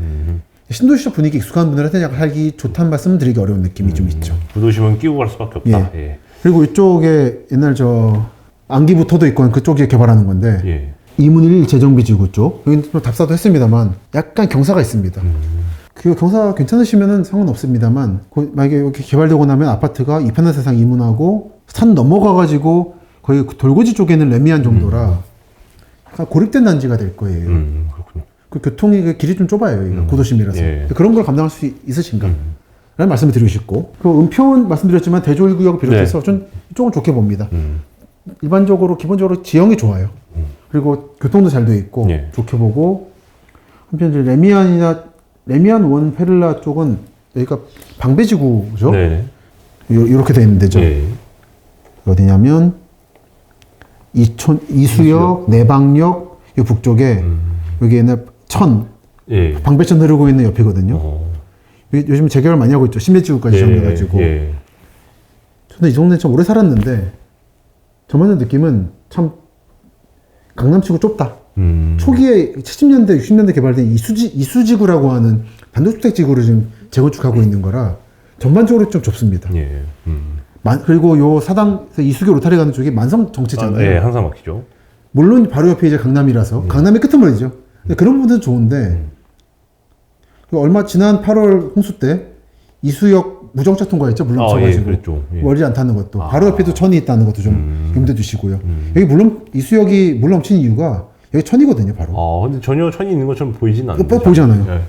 신도시적 분위기 익숙한 분들한테 약간 살기 좋다는 말씀을 드리기 어려운 느낌이 좀 있죠. 구도심은 끼고 갈 수밖에 없다. 그리고 이쪽에 옛날 안기부터도 있고 그쪽에 개발하는 건데 이문일 재정비지구 쪽 여기는 좀 답사도 했습니다만 약간 경사가 있습니다. 그 경사 괜찮으시면은 상관없습니다만 만약에 이렇게 개발되고 나면 아파트가 이편한 세상 이문하고 산 넘어가가지고 거의 돌고지 쪽에는 레미안 정도라 고립된 단지가 될 거예요. 그렇군요. 그 교통이 그 길이 좀 좁아요. 여기가 고도심이라서 그런 걸 감당할 수 있으신가? 라는 말씀을 드리고 싶고 그 은평은 말씀드렸지만 대조일구역을 비롯해서 전 이쪽은 좋게 봅니다. 일반적으로 기본적으로 지형이 좋아요. 그리고 교통도 잘 되어 있고 좋게 보고 한편 이제 레미안 원 페를라 쪽은 여기가 방배지구죠. 이렇게 되어 있는 데죠. 어디냐면 이수역, 내방역 이 북쪽에 여기 옛날 방배천 흐르고 있는 옆이거든요. 요즘 재개발 많이 하고 있죠. 신배지구까지 정해가지고. 저는 이 동네 참 오래 살았는데 저만의 느낌은 참 강남치고 좁다. 초기에 70년대, 60년대 개발된 이수지구라고 하는 단독주택지구를 지금 재건축하고 있는 거라 전반적으로 좀 좁습니다. 그리고 요 사당에서 이수교 로타리 가는 쪽이 만성 정체잖아요. 항상 막히죠. 물론 바로 옆에 이제 강남이라서 강남의 끄트머리죠. 근데 그런 부분은 좋은데 지난 8월 홍수 때 이수역 무정차 통과했죠. 물론 없어가지고 멀지 않다는 것도 바로 옆에도 천이 있다는 것도 좀 염두에 두시고요. 여기 물론 이수역이 물 넘치는 이유가 여기 천이거든요. 바로. 근데 전혀 천이 있는 것처럼 보이진 않는데. 보이잖아요.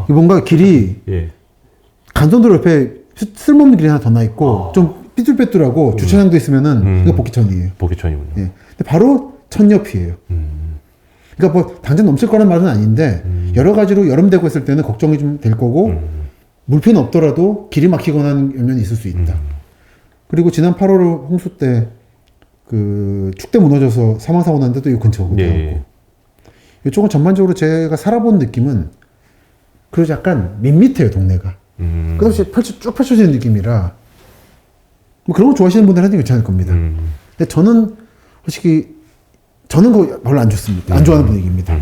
뭔가 길이 간선도로 옆에 쓸모없는 길이 하나 더 나 있고 좀 삐뚤빼뚤하고 주차장도 있으면은 이거 복귀천이에요. 복귀천이군요. 근데 바로 천 옆이에요. 그러니까 뭐 당장 넘칠 거란 말은 아닌데 여러 가지로 여름 되고 있을 때는 걱정이 좀 될 거고 물피는 없더라도 길이 막히거나 하는 면이 있을 수 있다. 그리고 지난 8월 홍수 때 그 축대 무너져서 사망사고 난 데도 이 근처거든요. 이쪽은 전반적으로 제가 살아본 느낌은 그래서 약간 밋밋해요 동네가. 끝없이 쭉 펼쳐지는 느낌이라 뭐 그런 거 좋아하시는 분들한테 괜찮을 겁니다. 근데 저는 솔직히 그거 별로 안 좋습니다. 안 좋아하는 분위기입니다.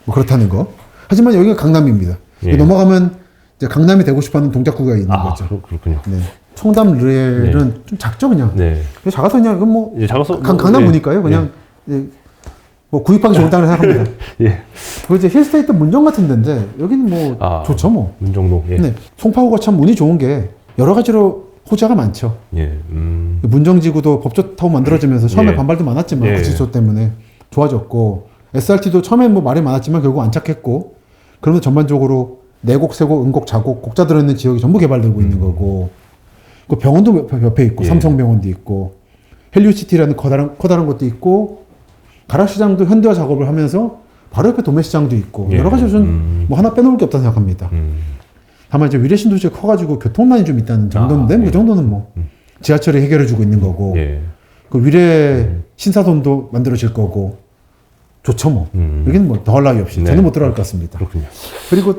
뭐 그렇다는 거. 하지만 여기가 강남입니다. 넘어가면 이제 강남이 되고 싶어하는 동작구가 있는 거죠. 그렇군요. 청담 르엘은 좀 작죠 그냥. 작아서 그냥 이건 뭐 강남 보니까요. 그냥 뭐 구입하기 좋은 땅을 생각합니다. 그리고 이제 힐스테이트 문정 같은 데인데 여기는 뭐 좋죠 뭐. 문정동. 근데 송파구가 참 운이 좋은 게 여러 가지로 호재가 많죠. 문정지구도 법조 타고 만들어지면서 처음에 반발도 많았지만 그 지조 때문에 좋아졌고 SRT도 처음에 뭐 말이 많았지만 결국 안착했고 그러면 전반적으로 내곡, 세곡, 은곡, 자곡, 곡자 들어있는 지역이 전부 개발되고 있는 거고 그 병원도 옆에 있고 삼성병원도 있고 헬리오시티라는 커다란 것도 있고 가락시장도 현대화 작업을 하면서 바로 옆에 도매시장도 있고 여러 가지로 저는 뭐 하나 빼놓을 게 없다고 생각합니다. 다만 이제 위례 신도시가 커가지고 교통난이 좀 있다는 정도인데 그 정도는 뭐 지하철이 해결해주고 있는 거고 그 위례 신사동도 만들어질 거고 좋죠 뭐. 여기는 뭐 더할 나위 없이 저는 못 들어갈 것 같습니다. 그렇군요. 그리고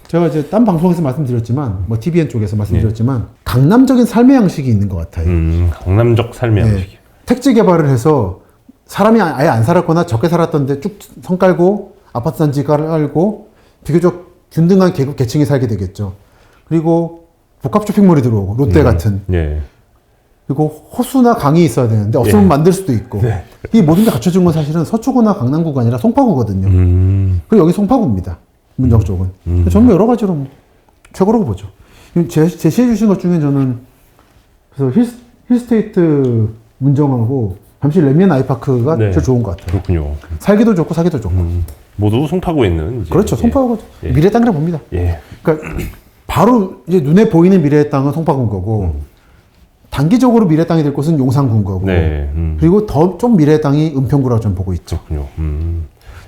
제가 이제 딴 방송에서 말씀드렸지만 뭐 TVN 쪽에서 말씀드렸지만 강남적인 삶의 양식이 있는 것 같아요. 강남적 삶의 양식. 택지 개발을 해서 사람이 아예 안 살았거나 적게 살았던데 쭉 성 깔고 아파트 단지 깔고 비교적 균등한 계급 계층이 살게 되겠죠. 그리고 복합 쇼핑몰이 들어오고 롯데 같은. 그리고 호수나 강이 있어야 되는데 없으면 만들 수도 있고. 이 모든 게 갖춰진 건 사실은 서초구나 강남구가 아니라 송파구거든요. 그리고 여기 송파구입니다. 문정 쪽은. 저는 여러 가지로 뭐 최고라고 보죠. 제시해 주신 것 중에 저는 그래서 힐스테이트 문정하고 잠실 레미안 아이파크가 네. 제일 좋은 것 같아요. 그렇군요. 살기도 좋고 사기도 좋고. 모두 송파구에 있는 이제, 그렇죠. 송파구가 예. 미래 땅이라 봅니다. 예. 그러니까 바로 이제 눈에 보이는 미래의 땅은 송파구인 거고 단기적으로 미래 땅이 될 곳은 용산구인 거고 네. 그리고 더 좀 미래의 땅이 은평구라고 좀 보고 있죠. 그렇군요.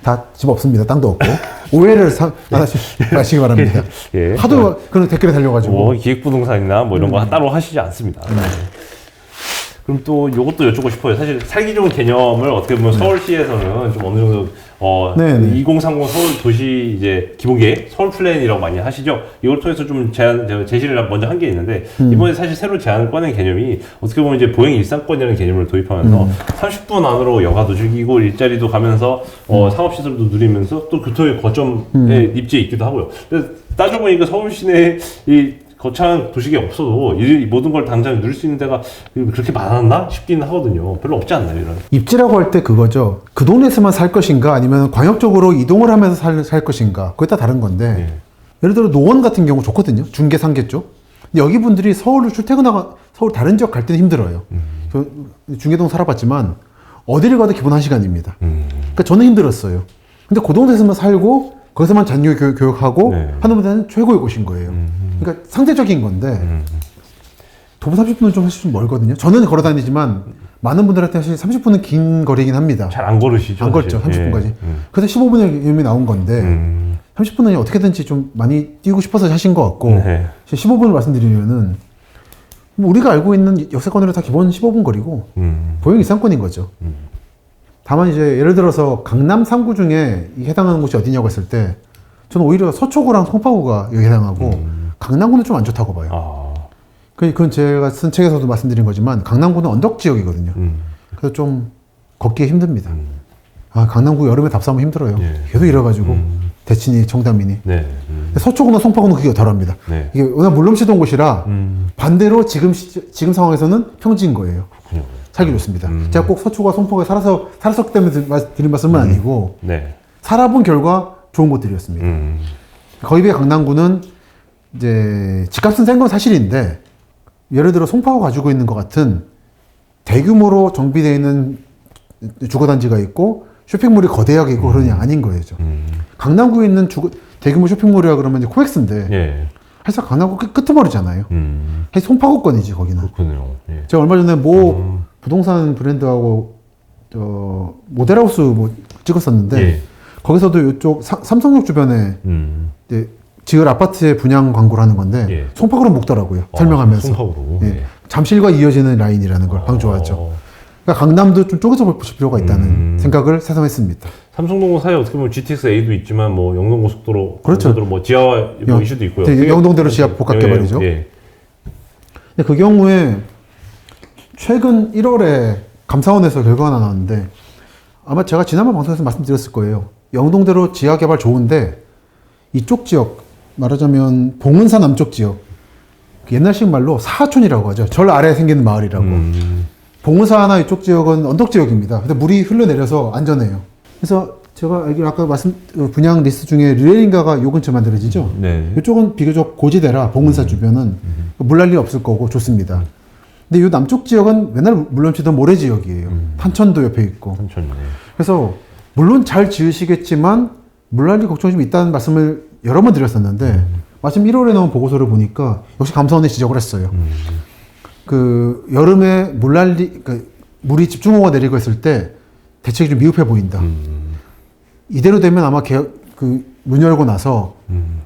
다 집 없습니다. 땅도 없고 오해를 하나씩 마시기 바랍니다. 예. 하도 그런 댓글에 달려가지고 뭐 기획부동산이나 뭐 이런 거 따로 하시지 않습니다. 네. 그럼 또 이것도 여쭙고 싶어요. 사실 살기 좋은 개념을 어떻게 보면 서울시에서는 좀 어느 정도 네네. 2030 서울 도시 이제 기본계획 서울 플랜이라고 많이 하시죠. 이걸 통해서 좀 제시를 먼저 한 게 있는데 이번에 사실 새로 제안을 꺼낸 개념이 어떻게 보면 이제 보행 일상권이라는 개념을 도입하면서 30분 안으로 여가도 즐기고 일자리도 가면서 상업시설도 누리면서 또 교통의 거점에 입지에 있기도 하고요. 그래서 따져보니까 서울 시내에 이 거창한 도시계 없어도 이 모든 걸 당장 누릴 수 있는 데가 그렇게 많았나 싶기는 하거든요. 별로 없지 않나요, 이런? 입지라고 할 때 그거죠. 그 동네에서만 살 것인가 아니면 광역적으로 이동을 하면서 살 것인가 그게 다 다른 건데 네. 예를 들어 노원 같은 경우 좋거든요. 중계 상계 쪽. 근데 여기 분들이 서울로 출퇴근하가 서울 다른 지역 갈 때는 힘들어요. 저 중계동 살아봤지만 어디를 가도 기본 1시간입니다. 그러니까 저는 힘들었어요. 근데 그 동네에서만 살고 거기서만 자녀 교육하고 네. 하는 분들은 최고의 곳인 거예요. 그러니까 상대적인 건데 도보 30분은 좀 사실 좀 멀거든요. 저는 걸어 다니지만 많은 분들한테 사실 30분은 긴 거리긴 합니다. 잘 안 걸으시죠? 안 걸죠. 사실. 30분까지. 예. 그래서 15분의 개념이 나온 건데 30분은 어떻게든지 좀 많이 뛰고 싶어서 하신 것 같고 네. 15분을 말씀드리면은 뭐 우리가 알고 있는 역세권으로 다 기본 15분 거리고 보행 이상권인 거죠. 다만 이제 예를 들어서 강남 3구 중에 해당하는 곳이 어디냐고 했을 때 저는 오히려 서초구랑 송파구가 여기 해당하고 강남구는 좀 안 좋다고 봐요. 아. 그건 제가 쓴 책에서도 말씀드린 거지만 강남구는 언덕 지역이거든요. 그래서 좀 걷기 힘듭니다. 아, 강남구 여름에 답사하면 힘들어요. 예. 계속 이래가지고 대친이 정담이니. 네. 서초구나 송파구는 그게 덜합니다. 네. 이게 워낙 물넘치던 곳이라 반대로 지금 상황에서는 평지인 거예요. 그렇군요. 살기 좋습니다. 제가 꼭 서초구와 송파구에 살았었기 때문에 드린 말씀은 아니고 네. 살아본 결과 좋은 곳들이었습니다. 거기에 비해 강남구는 이제 집값은 센 건 사실인데 예를 들어 송파구 가지고 있는 것 같은 대규모로 정비되어 있는 주거단지가 있고 쇼핑몰이 거대하게 있고 그러니 아닌 거예요. 강남구에 있는 대규모 쇼핑몰이라 그러면 이제 코엑스인데 예. 사실 강남구 끄트머리잖아요. 사실 송파구권이지 거기는. 그렇군요. 예. 제가 얼마 전에 모 부동산 브랜드하고 저 모델하우스 뭐 찍었었는데 예. 거기서도 이쪽 삼성역 주변에 이제 지을 아파트의 분양 광고를 하는 건데 예. 송파구로 묶더라고요. 설명하면서. 송파구로. 예. 잠실과 이어지는 라인이라는 걸 강조하죠. 그러니까 강남도 좀 쪼개서 보실 필요가 있다는 생각을 새삼했습니다. 삼성동구 사이에 어떻게 보면 GTX-A도 있지만 뭐 영동고속도로, 그렇죠. 고속도로 뭐 지하 뭐 이슈도 있고요. 네, 영동대로 지하 복합개발이죠. 예. 근데 그 경우에 최근 1월에 감사원에서 결과가 나왔는데 아마 제가 지난번 방송에서 말씀드렸을 거예요. 영동대로 지하 개발 좋은데 이쪽 지역 말하자면 봉은사 남쪽 지역 옛날식 말로 사하촌이라고 하죠. 절 아래에 생기는 마을이라고. 봉은사나 이쪽 지역은 언덕 지역입니다. 근데 물이 흘러내려서 안전해요. 그래서 제가 알기로 아까 분양 리스트 중에 르레린가가 요 근처에 만들어지죠. 네. 이쪽은 비교적 고지대라 봉은사 주변은 물 날 일 없을 거고 좋습니다. 근데 이 남쪽 지역은 맨날 물 넘치던 모래 지역이에요. 탄천도 옆에 있고. 삼촌. 그래서 물론 잘 지으시겠지만 물 날 일 걱정이 좀 있다는 말씀을 여러 번 드렸었는데 마침 1월에 나온 보고서를 보니까 역시 감사원에 지적을 했어요. 그 여름에 물이 집중호우가 내리고 있을 때 대책이 좀 미흡해 보인다. 이대로 되면 아마 문 열고 나서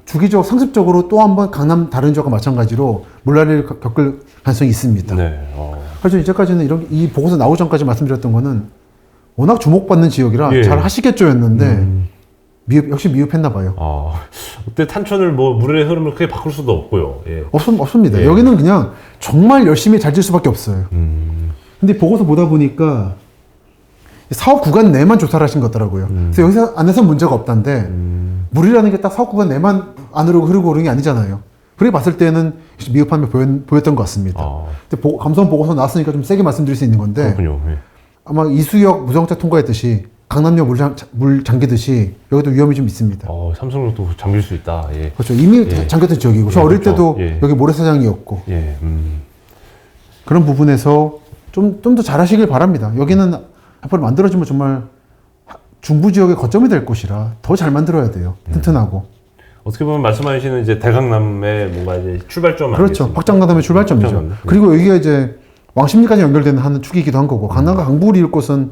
주기적 상습적으로 또 한 번 강남 다른 지역과 마찬가지로 물난리를 겪을 가능성이 있습니다. 네. 그래서 이제까지는 이 보고서 나오기 전까지 말씀드렸던 거는 워낙 주목받는 지역이라 예. 잘 하시겠죠였는데 역시 미흡했나 봐요. 그때 탄천을 뭐 물의 흐름을 크게 바꿀 수도 없고요. 예. 없습니다. 예. 여기는 그냥 정말 열심히 잘 질 수밖에 없어요. 근데 보고서 보다 보니까 사업 구간 내만 조사를 하신 것 같더라고요. 그래서 여기서 안에서 문제가 없다는데 물이라는 게 딱 사업 구간 내만 안으로 흐르고 오르는 게 아니잖아요. 그렇게 봤을 때는 미흡함이 보였던 것 같습니다. 근데 감사원 보고서 나왔으니까 좀 세게 말씀드릴 수 있는 건데 그렇군요. 예. 아마 이수역 무정차 통과했듯이 강남역 물 잠기듯이 여기도 위험이 좀 있습니다. 삼성역도 잠길 수 있다. 예. 그렇죠. 이미 예. 잠겼던 지역이고 저 어릴 그렇죠. 때도 예. 여기 모래사장이었고 예. 그런 부분에서 좀 더 잘하시길 바랍니다. 여기는 앞으로 만들어지면 정말 중부 지역의 거점이 될 곳이라 더 잘 만들어야 돼요. 튼튼하고. 어떻게 보면 말씀하시는 이제 대강남의 뭔가 이제 출발점 그렇죠. 아니겠습니까? 확장가담의 출발점이죠. 확장가담. 그리고 여기가 이제 왕십리까지 연결되는 하는 축이기도 한 거고 강남과 강북을 이을 곳은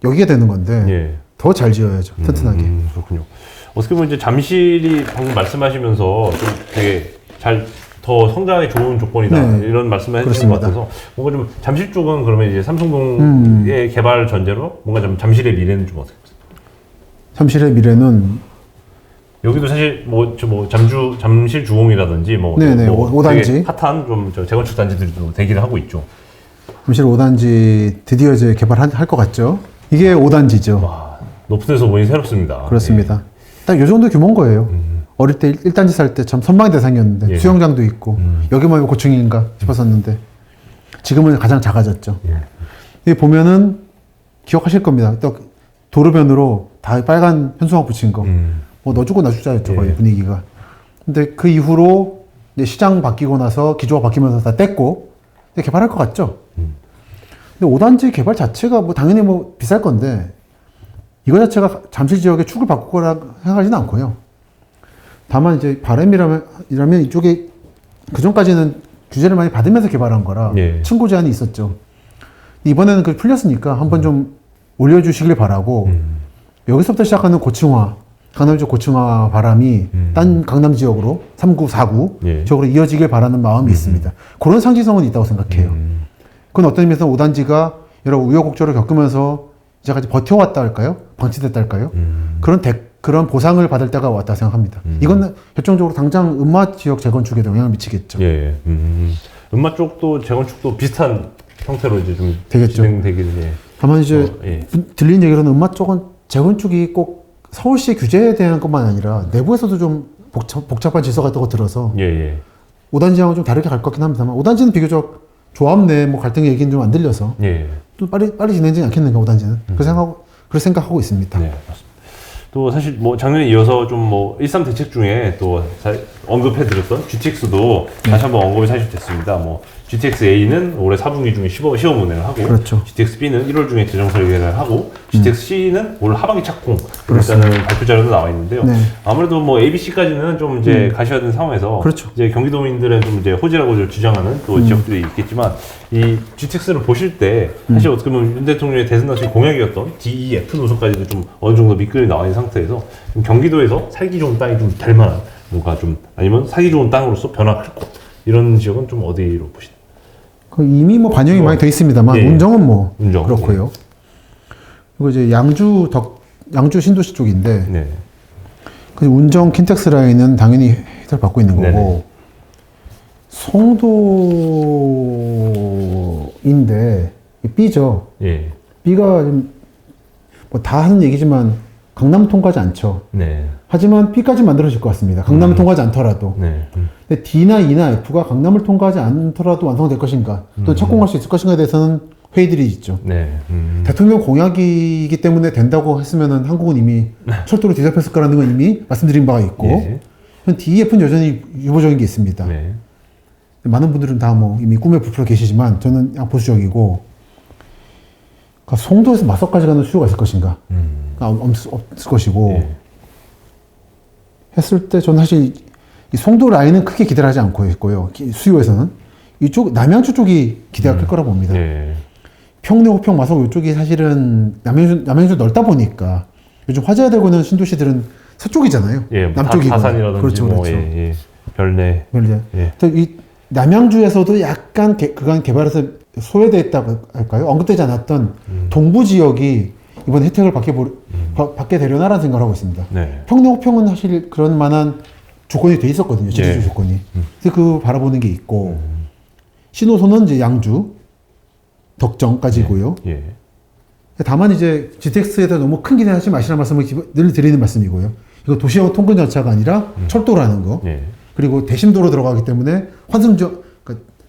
여기가 되는 건데 예. 더 잘 지어야죠. 튼튼하게. 그렇군요. 어떻게 보면 이제 잠실이 방금 말씀하시면서 좀 되게 잘 더 성장에 좋은 조건이다 네. 이런 말씀을 해주신 것 그렇습니다. 같아서 뭔가 좀 잠실 쪽은 그러면 이제 삼성동의 개발 전제로 뭔가 좀 잠실의 미래는 좀 어떻게 보세요? 잠실의 미래는 여기도 사실 잠실 주공이라든지 네네, 오단지. 되게 핫한 좀 재건축 단지들도 대기를 하고 있죠. 잠실 5단지 드디어 이제 개발할 것 같죠. 이게 5단지죠. 와, 높은 데서 보니 새롭습니다. 그렇습니다. 딱 요 정도 규모인 거예요. 어릴 때 1단지 살 때 참 선망의 대상이었는데 예. 수영장도 있고 여기만 왜 고층인가 싶었었는데 지금은 가장 작아졌죠. 여기 보면은 기억하실 겁니다. 또 도로변으로 다 빨간 현수막 붙인 거. 뭐 너 주고 나 주자였죠. 거의 분위기가. 근데 그 이후로 이제 시장 바뀌고 나서 기조가 바뀌면서 다 뗐고 이제 개발할 것 같죠. 근데 5단지 개발 자체가 뭐 당연히 뭐 비쌀 건데 이거 자체가 잠실 지역의 축을 바꿀 거라 생각하지는 않고요. 다만 이제 바람이라면 이쪽에 그전까지는 규제를 많이 받으면서 개발한 거라 예. 층고 제한이 있었죠. 이번에는 그 풀렸으니까 한번 좀 올려주시길 바라고 여기서부터 시작하는 고층화, 강남 지역 고층화 바람이 딴 강남 지역으로 3구, 4구 예. 지역으로 이어지길 바라는 마음이 있습니다. 그런 상징성은 있다고 생각해요. 그건 어떤 의미에서 5단지가 여러 우여곡절을 겪으면서 이제까지 버텨왔다 할까요? 방치됐다 할까요? 그런 보상을 받을 때가 왔다 생각합니다. 이건 결정적으로 당장 음마 지역 재건축에 영향을 미치겠죠. 예. 음마 쪽도 재건축도 비슷한 형태로 이제 좀 되겠죠. 진행되기는 예. 다만 이제 예. 들린 얘기로는 음마 쪽은 재건축이 꼭 서울시의 규제에 대한 것만 아니라 내부에서도 좀 복잡한 질서가 있다고 들어서 예. 5단지하고 좀 다르게 갈 것 같긴 합니다만 5단지는 비교적 조합 내 뭐 갈등 얘기는 좀 안 들려서 예. 또 빨리 진행되지 않겠는가 5단지는 그렇게 생각하고 있습니다. 네, 맞습니다. 또 사실 뭐 작년에 이어서 좀 뭐 일상 대책 중에 또 언급해드렸던 GTX도 다시 한번 언급이 사실 됐습니다. 뭐 GTX A는 올해 4분기 중에 시험 운행을 하고, 그렇죠. GTX B는 1월 중에 재정 설계를 하고, GTX C는 올 하반기 착공. 일단은 발표 자료도 나와 있는데요. 네. 아무래도 뭐 A, B, C까지는 좀 이제 가셔야 되는 상황에서 그렇죠. 이제 경기도민들은 좀 이제 호지라고 주장하는 또 지역들이 있겠지만 이 GTX를 보실 때 사실 어떻게 보면 윤 대통령의 대선 당시 공약이었던 DEF 노선까지도 좀 어느 정도 밑글이 나와 있는 상태에서 경기도에서 살기 좋은 땅이 좀 될 만한 뭔가 좀 아니면 살기 좋은 땅으로서 변화할 것 이런 지역은 좀 어디로 보시나요? 이미 뭐 반영이 많이 돼 있습니다만 예. 운정은 뭐 운정. 그렇고요. 그리고 이제 양주 신도시 쪽인데 네. 그 운정 킨텍스 라인은 당연히 혜택을 받고 있는 거고 네네. 송도인데 B죠. 예. B가 뭐 다 하는 얘기지만 강남 통과하지 않죠. 네. 하지만 B까지 만들어질 것 같습니다. 강남을 통과하지 않더라도. 네. 근데 D나 E나 F가 강남을 통과하지 않더라도 완성될 것인가, 또 착공할 수 있을 것인가에 대해서는 회의들이 있죠. 네. 대통령 공약이기 때문에 된다고 했으면은 한국은 이미 철도로 뒤잡혔을 거라는 건 이미 말씀드린 바가 있고, 예. DEF는 여전히 유보적인 게 있습니다. 네. 많은 분들은 다 뭐 이미 꿈에 부풀어 계시지만 저는 양 보수적이고, 그러니까 송도에서 마석까지 가는 수요가 있을 것인가, 없을 것이고, 예. 했을 때 저는 사실 이 송도 라인은 크게 기대를 하지 않고 있고요. 수요에서는 이쪽 남양주 쪽이 기대가 클 거라 봅니다. 예. 평내, 호평, 마석 이쪽이 사실은 남양주 넓다 보니까 요즘 화제가 되고 있는 신도시들은 서쪽이잖아요. 예. 뭐 남쪽이고. 다산이라든지 그렇죠, 뭐 그렇죠. 예. 별내. 그런데 예. 이 남양주에서도 약간 그간 개발에서 소외되어 있다고 할까요? 언급되지 않았던 동부 지역이 이번 혜택을 받게 되려나라는 생각을 하고 있습니다. 네. 평내, 호평은 사실 그런 만한 조건이 돼 있었거든요. 지리적 예. 조건이. 그래서 그 바라보는 게 있고, 신호소는 이제 양주, 덕정까지고요. 예. 다만 이제 GTX에 대해 너무 큰 기대하지 마시라는 말씀을 늘 드리는 말씀이고요. 이거 도시형 통근 절차가 아니라 철도라는 거. 예. 그리고 대심도로 들어가기 때문에 그러니까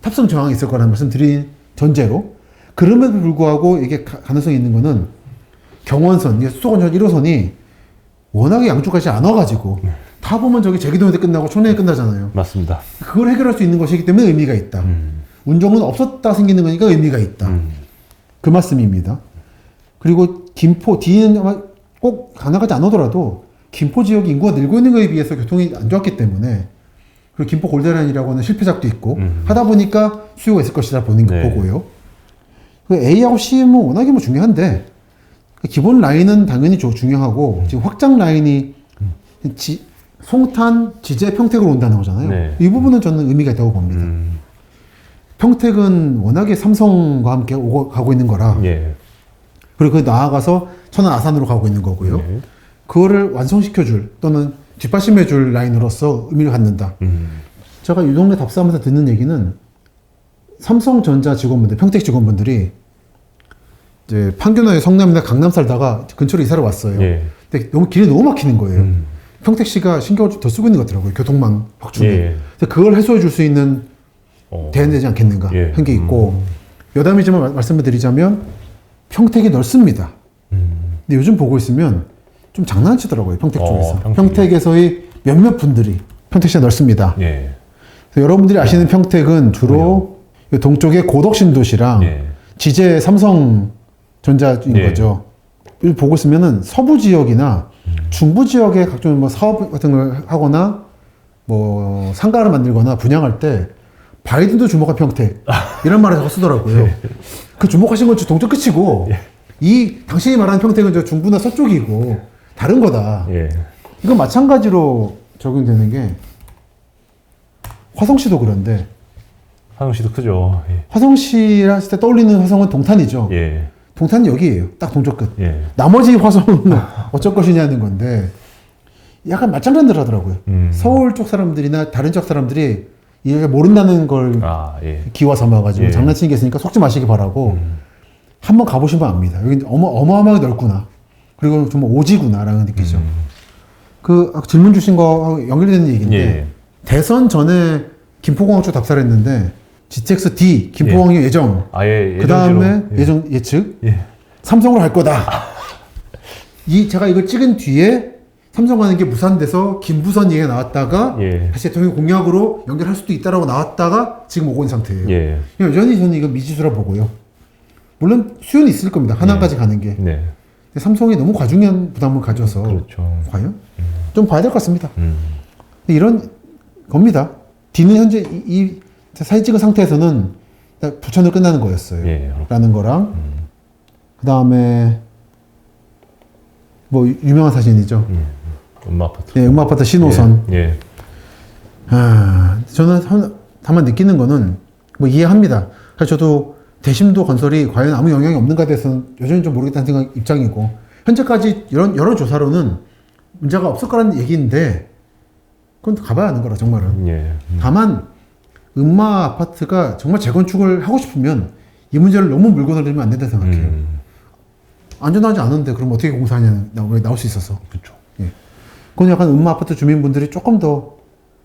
탑승 저항이 있을 거라는 말씀 드린 전제로. 그럼에도 불구하고 이게 가능성이 있는 거는 경원선, 이게 수도권선 1호선이 워낙에 양주까지 안 와가지고 다 보면 저기 제기동에 끝나고 촌내에 끝나잖아요. 맞습니다. 그걸 해결할 수 있는 것이기 때문에 의미가 있다. 운정은 없었다 생기는 거니까 의미가 있다. 그 말씀입니다. 그리고 김포, D는 아마 꼭 강화하지 않더라도 김포 지역 인구가 늘고 있는 것에 비해서 교통이 안 좋았기 때문에 그리고 김포 골드라인이라고 하는 실패작도 있고 하다 보니까 수요가 있을 것이다 보는 네. 거고요. 그 A하고 C는 뭐 워낙에 뭐 중요한데 기본 라인은 당연히 중요하고 지금 확장 라인이 송탄, 지제, 평택으로 온다는 거잖아요. 네. 이 부분은 저는 의미가 있다고 봅니다. 평택은 워낙에 삼성과 함께 가고 있는 거라 예. 그리고 그 나아가서 천안 아산으로 가고 있는 거고요. 네. 그거를 완성시켜줄 또는 뒷받침해줄 라인으로서 의미를 갖는다. 제가 이 동네 답사하면서 듣는 얘기는 삼성전자 직원분들, 평택 직원분들이 이제 판교나 성남이나 강남 살다가 근처로 이사를 왔어요. 예. 근데 너무 길이 너무 막히는 거예요. 평택시가 신경을 좀 더 쓰고 있는 것 같더라고요. 교통망 확충에. 예. 그래서 그걸 해소해 줄 수 있는 대안되지 않겠는가 예. 한 게 있고 여담이지만 말씀을 드리자면 평택이 넓습니다. 근데 요즘 보고 있으면 좀 장난치더라고요. 평택 쪽에서. 평택에서의 몇몇 분들이 평택시가 넓습니다. 예. 그래서 여러분들이 아시는 평택은 주로 이 동쪽에 고덕신도시랑 예. 지제 삼성전자인 예. 거죠. 여기 보고 있으면은 서부 지역이나 중부 지역에 각종 뭐 사업 같은 걸 하거나 뭐 상가를 만들거나 분양할 때 바이든도 주목한 평택 이런 말을 자꾸 쓰더라고요. 그 주목하신 건 동쪽 끝이고 이 당신이 말하는 평택은 저 중부나 서쪽이고 다른 거다. 예. 이건 마찬가지로 적용되는 게 화성시도 그런데 화성시도 크죠. 예. 화성시라 했을 때 떠올리는 화성은 동탄이죠. 예. 동탄은 여기예요. 딱 동쪽 끝. 예. 나머지 화성은 어쩔 것이냐는 건데 약간 말장난들 하더라고요. 서울 쪽 사람들이나 다른 지역 사람들이 이게 모른다는 걸 아, 예. 기와 삼아가지고 예. 장난치는 게 있으니까 속지 마시기 바라고 한번 가보시면 압니다. 여기 어마어마하게 넓구나. 그리고 좀 오지구나라는 느끼죠. 그 아까 질문 주신 거 연결되는 얘기인데 예. 대선 전에 김포공항 쪽 답사를 했는데 GTX D 김포공항 예정. 아예 그 다음에 예정지로. 예정 예측 예. 삼성으로 갈 거다. 제가 이걸 찍은 뒤에 삼성 가는 게 무산돼서 김부선 얘기가 나왔다가 예. 다시 대통령 공약으로 연결할 수도 있다라고 나왔다가 지금 오고 있는 상태예요. 예. 여전히 저는 이거 미지수라 보고요. 물론 수요는 있을 겁니다. 하나까지 가는 게. 네. 근데 삼성이 너무 과중한 부담을 가져서 그렇죠. 과연 좀 봐야 될 것 같습니다. 근데 이런 겁니다. D는 현재 이 사진 찍은 상태에서는 부천으로 끝나는 거였어요. 예. 라는 거랑 그 다음에 뭐 유명한 사진이죠. 엄마 아파트. 네, 음마아파트 신호선. 예. 저는 다만 느끼는 거는 뭐 이해합니다. 사실 저도 대심도 건설이 과연 아무 영향이 없는가에 대해서는 여전히 좀 모르겠다는 생각 입장이고 현재까지 이런 여러 조사로는 문제가 없을 거라는 얘기인데 그건 가봐야 하는 거라 정말은. 예. 다만 음마 아파트가 정말 재건축을 하고 싶으면 이 문제를 너무 물고 늘리면 안 된다 생각해요. 안전하지 않은데 그럼 어떻게 공사하냐는 나올 수 있어서. 그렇죠. 예. 그건 약간 음마 아파트 주민분들이 조금 더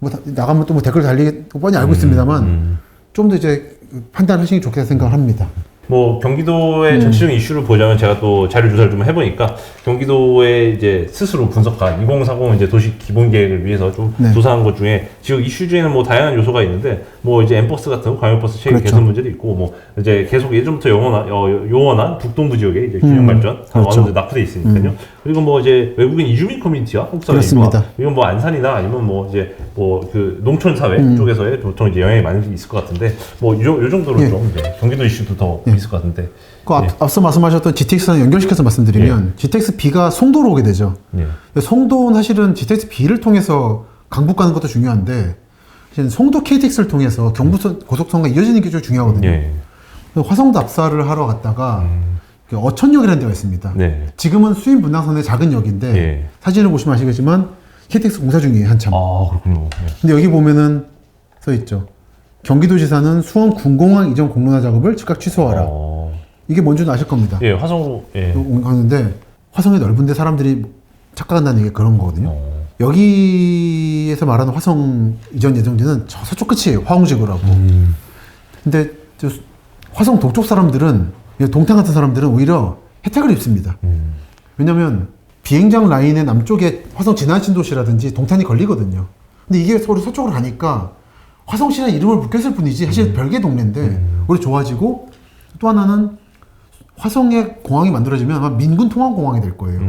뭐 나가면 또 뭐 댓글 달리기 뻔히 알고 있습니다만 좀 더 이제 판단하시는 게 좋겠다 생각을 합니다. 뭐 경기도의 전체적인 이슈를 보자면 제가 또 자료 조사를 좀 해보니까 경기도의 이제 스스로 분석한 2040 이제 도시 기본 계획을 위해서 좀 네. 조사한 것 중에 지역 이슈 중에는 뭐 다양한 요소가 있는데 뭐 이제 엠버스 같은 광역버스 체계 그렇죠. 개선 문제도 있고 뭐 이제 계속 예전부터 요원한 북동부 지역의 이제 균형 발전 그렇죠. 완전 낙후돼 있으니까요. 그리고 뭐 이제 외국인 이주민 커뮤니티와 한국 사회 그렇습니다. 일부와 이건 뭐 안산이나 아니면 뭐 이제 뭐 그 농촌 사회 쪽에서의 보통 이제 영향이 많이 있을 것 같은데 뭐 요 정도로 예. 좀 이제 경기도 이슈도 더 있을 것 같은데. 그 앞서 말씀하셨던 GTX랑 연결시켜서 말씀드리면 GTX B가 송도로 오게 되죠. 예. 송도는 사실은 GTX B를 통해서 강북 가는 것도 중요한데 사실은 송도 KTX를 통해서 경부선 고속선과 이어지는 게 좀 중요하거든요. 예. 화성도 압사를 하러 갔다가 그 어천역이라는 데가 있습니다. 네. 지금은 수인 분당선의 작은 역인데 예. 사진을 보시면 아시겠지만 KTX 공사 중이에요 한참. 아, 그렇군요. 예. 근데 여기 보면은 써 있죠. 경기도지사는 수원 군공항 이전 공론화 작업을 즉각 취소하라. 이게 뭔지는 아실 겁니다. 예, 화성으로, 예. 하는데 화성이 넓은데 사람들이 착각한다는 게 그런 거거든요. 여기에서 말하는 화성 이전 예정지는 저 서쪽 끝이에요. 화홍지구라고. 근데 저 화성 동쪽 사람들은 동탄 같은 사람들은 오히려 혜택을 입습니다. 왜냐면 비행장 라인의 남쪽에 화성 진안 신도시라든지 동탄이 걸리거든요. 근데 이게 서로 서쪽으로 가니까 화성시라는 이름을 묶였을 뿐이지 사실 별개 동네인데 우리 좋아지고 또 하나는 화성에 공항이 만들어지면 아마 민군 통합 공항이 될 거예요.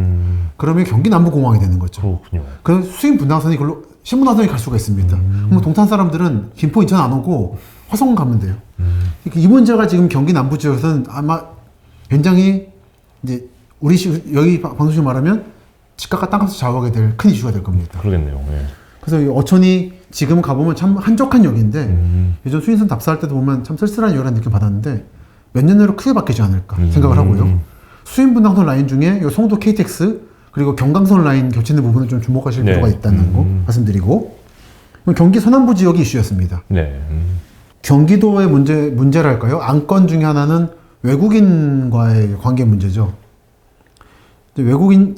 그러면 경기 남부 공항이 되는 거죠. 그렇군요. 그 수임 분당선이 글로 신분당선이 갈 수가 있습니다. 그럼 동탄 사람들은 김포 인천 안 오고 화성 가면 돼요. 이 문제가 지금 경기 남부 지역에서는 아마 굉장히 이제 여기 방송식 말하면 집값과 땅값을 좌우하게 될 큰 이슈가 될 겁니다. 그러겠네요. 예. 그래서 이 어촌이 지금 가보면 참 한적한 역인데 예전 수인선 답사할 때도 보면 참 쓸쓸한 역이라는 느낌 받았는데 몇 년 내로 크게 바뀌지 않을까 생각을 하고요. 수인분당선 라인 중에 이 송도 KTX 그리고 경강선 라인 겹치는 부분을 좀 주목하실 필요가 있다는 거 말씀드리고 경기 서남부 지역이 이슈였습니다. 네. 경기도의 문제랄까요? 안건 중에 하나는 외국인과의 관계 문제죠.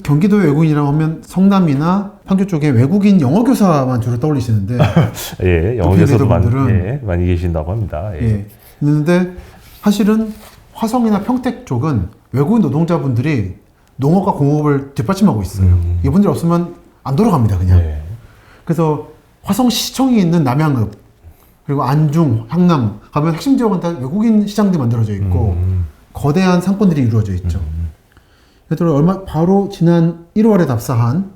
경기도의 외국인이라고 하면 성남이나 판교 쪽에 외국인 영어 교사만 주로 떠올리시는데 예, 영어 교사도 많이 계신다고 합니다. 예. 예. 있는데 사실은 화성이나 평택 쪽은 외국인 노동자분들이 농업과 공업을 뒷받침하고 있어요. 이분들 없으면 안 돌아갑니다, 그냥. 예. 그래서 화성시청이 있는 남양읍 그리고 안중, 향남 가면 핵심 지역은 다 외국인 시장들이 만들어져 있고 거대한 상권들이 이루어져 있죠. 그래서 바로 지난 1월에 답사한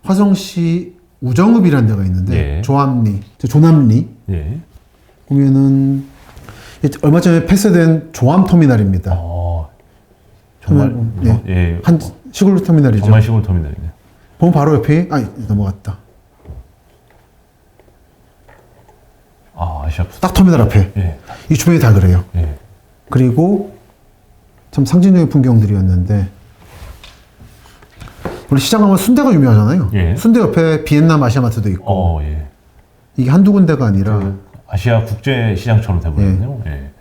화성시 우정읍이라는 데가 있는데 예. 조남리 예. 보면은 얼마 전에 폐쇄된 조암터미널입니다. 정말 네. 예. 한 시골 터미널이죠. 정말 시골 터미널이네. 보면 바로 옆에 넘어갔다. 아시아푸드. 딱 터미널 앞에. 예. 이 주변이 다 그래요. 예. 그리고 참 상징적인 풍경들이었는데 우리 시장 가면 순대가 유명하잖아요. 예. 순대 옆에 비엔남 아시아마트도 있고 예. 이게 한두 군데가 아니라 아시아 국제 시장처럼 돼버렸네요. 예.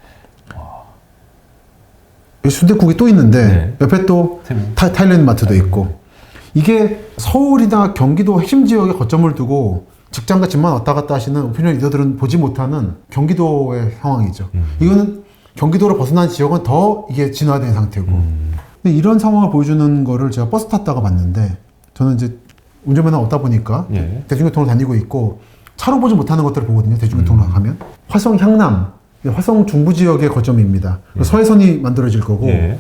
여기 순대국이 또 있는데 네. 옆에 또 태국. 타일랜드 마트도 있고 이게 서울이나 경기도 핵심 지역에 거점을 두고 직장과 집만 왔다 갔다 하시는 오피니언 리더들은 보지 못하는 경기도의 상황이죠. 이거는 경기도로 벗어난 지역은 더 이게 진화된 상태고 근데 이런 상황을 보여주는 거를 제가 버스 탔다가 봤는데 저는 이제 운전면허 없다 보니까 예. 대중교통을 다니고 있고 차로 보지 못하는 것들을 보거든요. 대중교통으로 가면 화성 향남 화성 중부 지역의 거점입니다. 서해선이 만들어질 거고 예.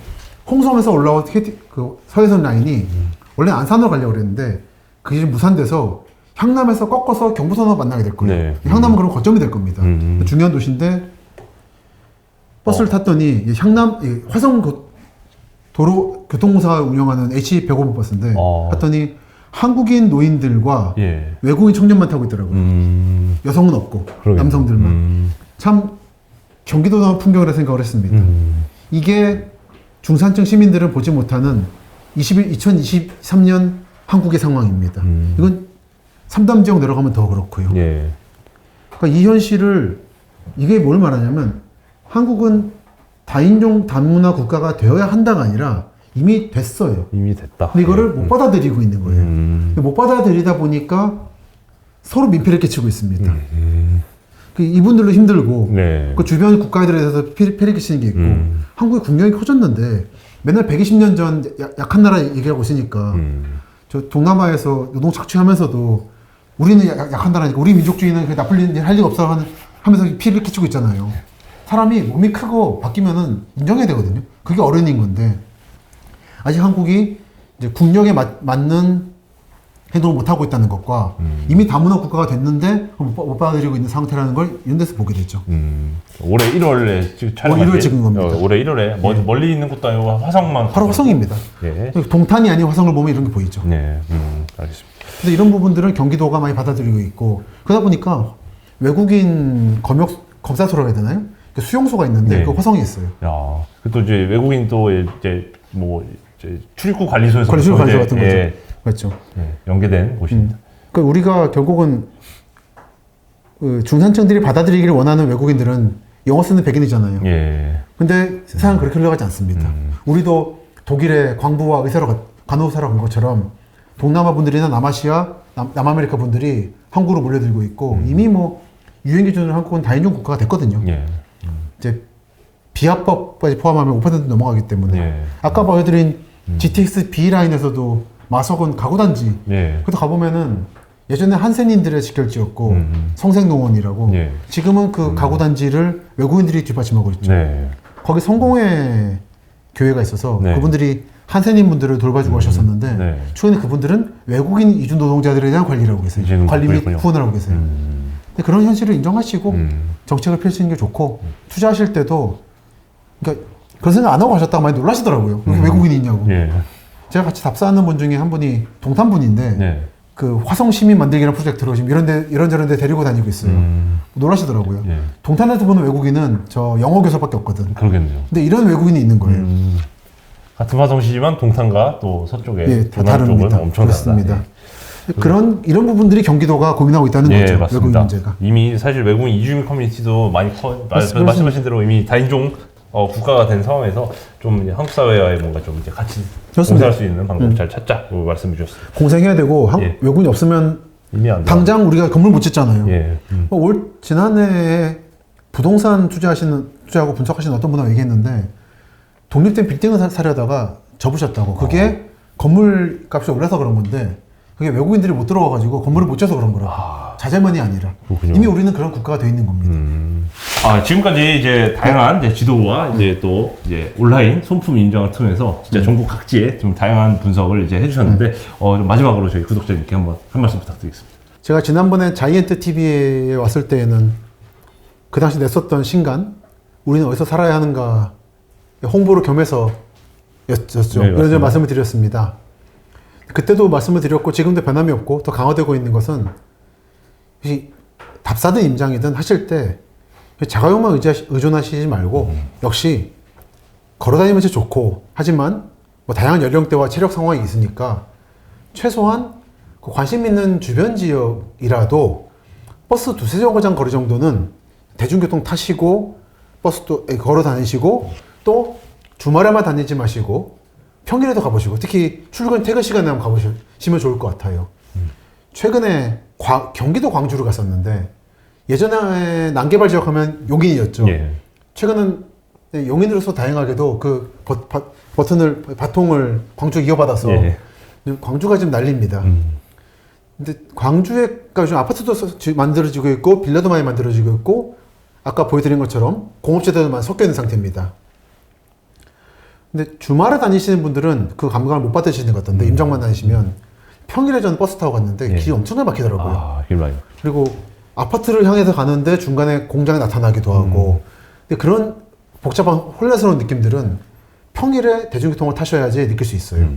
홍섬에서 올라온 그 서해선 라인이 원래 안산으로 가려고 그랬는데 그게 지금 무산돼서 향남에서 꺾어서 경부선으로 만나게 될 거예요. 네. 향남은 그럼 거점이 될 겁니다. 중요한 도시인데 버스를 탔더니 화성 도로 교통공사 운영하는 H105번 버스인데 탔더니 한국인 노인들과 예. 외국인 청년만 타고 있더라고요. 여성은 없고 그러겠네요. 남성들만. 참 경기도다운 풍경이라 생각을 했습니다. 이게 중산층 시민들은 보지 못하는 2023년 한국의 상황입니다. 이건 3담 지역 내려가면 더 그렇고요. 예. 그러니까 이 현실을 이게 뭘 말하냐면 한국은 다인종 다문화 국가가 되어야 한다가 아니라 이미 됐어요. 이미 됐다. 근데 이거를 못 받아들이고 있는 거예요. 근데 못 받아들이다 보니까 서로 민폐를 끼치고 있습니다. 그 이분들도 힘들고 네. 그 주변 국가들에 대해서 피해를 끼치는 게 있고 한국의 국력이 커졌는데 맨날 120년 전 약한 나라 얘기하고 있으니까 저 동남아에서 노동 착취하면서도 우리는 약한 나라니까 우리 민족주의는 나쁠 일 할 일 없어 하면서 피해를 끼치고 있잖아요. 사람이 몸이 크고 바뀌면은 인정해야 되거든요. 그게 어른인 건데 아직 한국이 이제 국력에 맞는 행동을 못 하고 있다는 것과 이미 다문화 국가가 됐는데 못 받아들이고 있는 상태라는 걸 이런 데서 보게 되죠. 올해 1월에 지금 촬영. 1월 찍은 겁니다. 올해 1월에 멀리 있는 곳도 아니고 화성만. 바로 화성입니다. 예. 동탄이 아닌 화성을 보면 이런 게 보이죠. 네. 알겠습니다. 근데 이런 부분들은 경기도가 많이 받아들이고 있고 그러다 보니까 외국인 검사소라고 해야 되나요? 수용소가 있는데 네. 그 화성에 있어요. 야, 또 이제 외국인 또 이제 출입국 관리소에서 관리소 같은 거죠. 그렇죠. 예, 연계된 곳입니다. 그러니까 우리가 결국은 그 중산층들이 받아들이기를 원하는 외국인들은 영어 쓰는 백인이잖아요. 예. 근데 세상은 그렇게 흘러가지 않습니다. 우리도 독일에 광부와 간호사로 간 것처럼 동남아 분들이나 남아시아, 남아메리카 분들이 한국으로 몰려들고 있고 이미 뭐 유엔 기준으로 한국은 다인종 국가가 됐거든요. 예. 이제 비합법까지 포함하면 5% 넘어가기 때문에 예. 아까 보여드린 GTX B 라인에서도 마석은 가구단지 예. 그래도 가보면은 예전에 한센인들의 직결지였고 성생농원이라고 예. 지금은 그 가구 단지를 외국인들이 뒷받침하고 있죠. 네. 거기 성공회 교회가 있어서 네. 그분들이 한센인 분들을 돌봐주고 하셨었는데 네. 최근에 그분들은 외국인 이주 노동자들에 대한 관리를 하고 계세요. 이제는 관리 및 그렇군요. 후원을 하고 계세요. 근데 그런 현실을 인정하시고 정책을 펼치는 게 좋고 투자하실 때도 그러니까 그런 생각 안 하고 하셨다가 많이 놀라시더라고요. 왜 외국인이 있냐고. 예. 제가 같이 답사하는 분 중에 한 분이 동탄 분인데 네. 그 화성 시민 만들기라는 프로젝트로 지금 이런저런 데 데리고 다니고 있어요. 놀라시더라고요. 예. 동탄에서 보는 외국인은 저 영어 교사밖에 없거든. 그러겠네요. 근데 이런 외국인이 있는 거예요. 같은 화성시지만 동탄과 또 서쪽에 예, 다 도남 쪽은 다릅니다. 엄청 그렇습니다. 다르다. 이런 부분들이 경기도가 고민하고 있다는 예, 거죠. 외국인 맞습니다. 문제가. 이미 사실 외국인 이주민 커뮤니티도 많이 그렇습니다. 말씀하신 대로 이미 다인종 국가가 된 상황에서 좀 이제 한국 사회와의 뭔가 좀 이제 같이 그렇습니다. 공사할 수 있는 방법 잘 찾자고 말씀해 주셨습니다. 공생해야 되고 예. 외국인이 없으면 이미 안 돼. 당장 우리가 건물 못 짓잖아요. 예. 지난해에 부동산 투자하고 분석하시는 어떤 분하고 얘기했는데 독립된 빌딩을 사려다가 접으셨다고. 그게 건물 값이 올라서 그런 건데 그게 외국인들이 못 들어와가지고 건물을 못 져서 그런 거라고. 자재만이 아니라. 그렇군요. 이미 우리는 그런 국가가 돼 있는 겁니다. 지금까지 이제 다양한 이제 지도와 이제 또 이제 온라인 손품 인정을 통해서 진짜 전국 각지의 좀 다양한 분석을 이제 해주셨는데 좀 마지막으로 저희 구독자님께 한번 한 말씀 부탁드리겠습니다. 제가 지난번에 자이언트 TV에 왔을 때에는 그 당시 냈었던 신간 우리는 어디서 살아야 하는가 홍보를 겸해서 였죠. 네, 이런 말씀을 드렸습니다. 그때도 말씀을 드렸고 지금도 변함이 없고 더 강화되고 있는 것은 이 답사든 임장이든 하실 때 자가용만 의존하시지 말고 역시 걸어다니면서 좋고 하지만 뭐 다양한 연령대와 체력 상황이 있으니까 최소한 그 관심 있는 주변 지역이라도 버스 두세 정거장 거리 정도는 대중교통 타시고 버스도 걸어 다니시고 또 주말에만 다니지 마시고 평일에도 가보시고 특히 출근 퇴근 시간에 한번 가보시면 좋을 것 같아요. 최근에 경기도 광주를 갔었는데 예전에 난개발 지역 하면 용인이었죠. 예. 최근은 용인으로서 다행하게도 그 바통을 광주에 이어받아서 예. 광주가 지금 난립니다. 근데 광주에 요즘 아파트도 만들어지고 있고 빌라도 많이 만들어지고 있고 아까 보여드린 것처럼 공업체들도 많이 섞여 있는 상태입니다. 근데 주말에 다니시는 분들은 그 감각을 못 받으시는 것 같던데 임장만 다니시면 평일에 저는 버스 타고 갔는데 길이 엄청나게 막히더라고요. 길 많이. 그리고 아파트를 향해서 가는데 중간에 공장이 나타나기도 하고 근데 그런 복잡한 혼란스러운 느낌들은 평일에 대중교통을 타셔야지 느낄 수 있어요.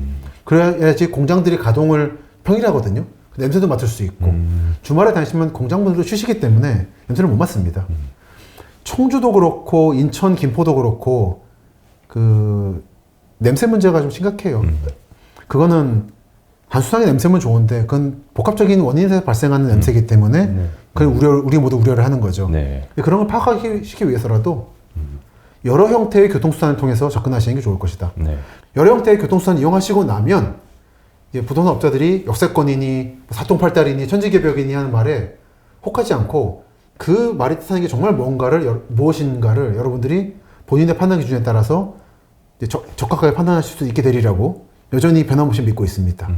그래야지 공장들이 가동을 평일에 하거든요. 냄새도 맡을 수 있고 주말에 다니시면 공장분들도 쉬시기 때문에 냄새를 못 맡습니다. 청주도 그렇고 인천, 김포도 그렇고 그 냄새 문제가 좀 심각해요. 그거는 단순하게 냄새면 좋은데 그건 복합적인 원인에서 발생하는 냄새이기 때문에 우리 모두 우려를 하는 거죠. 네. 그런 걸 파악하기 위해서라도 여러 형태의 교통수단을 통해서 접근하시는 게 좋을 것이다. 네. 여러 형태의 교통수단을 이용하시고 나면 이제 부동산 업자들이 역세권이니 사통팔달이니 천지개벽이니 하는 말에 혹하지 않고 그 말이 뜻하는 게 정말 무엇인가를 여러분들이 본인의 판단 기준에 따라서 이제 적합하게 판단하실 수 있게 되리라고 여전히 변함없이 믿고 있습니다.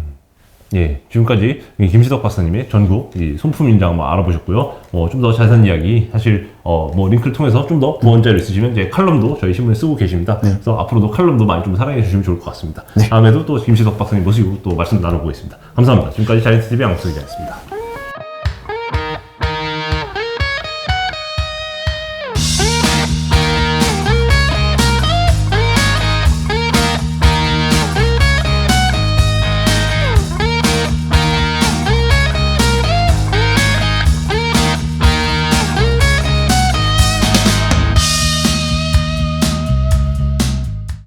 예, 지금까지 김시덕 박사님의 전국 이 손품 인장 한번 알아보셨고요. 좀 더 자세한 이야기 사실 뭐 링크를 통해서 좀 더 부원자를 있으시면 이제 칼럼도 저희 신문에 쓰고 계십니다. 그래서 앞으로도 칼럼도 많이 좀 사랑해 주시면 좋을 것 같습니다. 다음에도 또 김시덕 박사님 모시고 또 말씀 나눠보겠습니다. 감사합니다. 지금까지 자이언트 TV 양승 기자였습니다.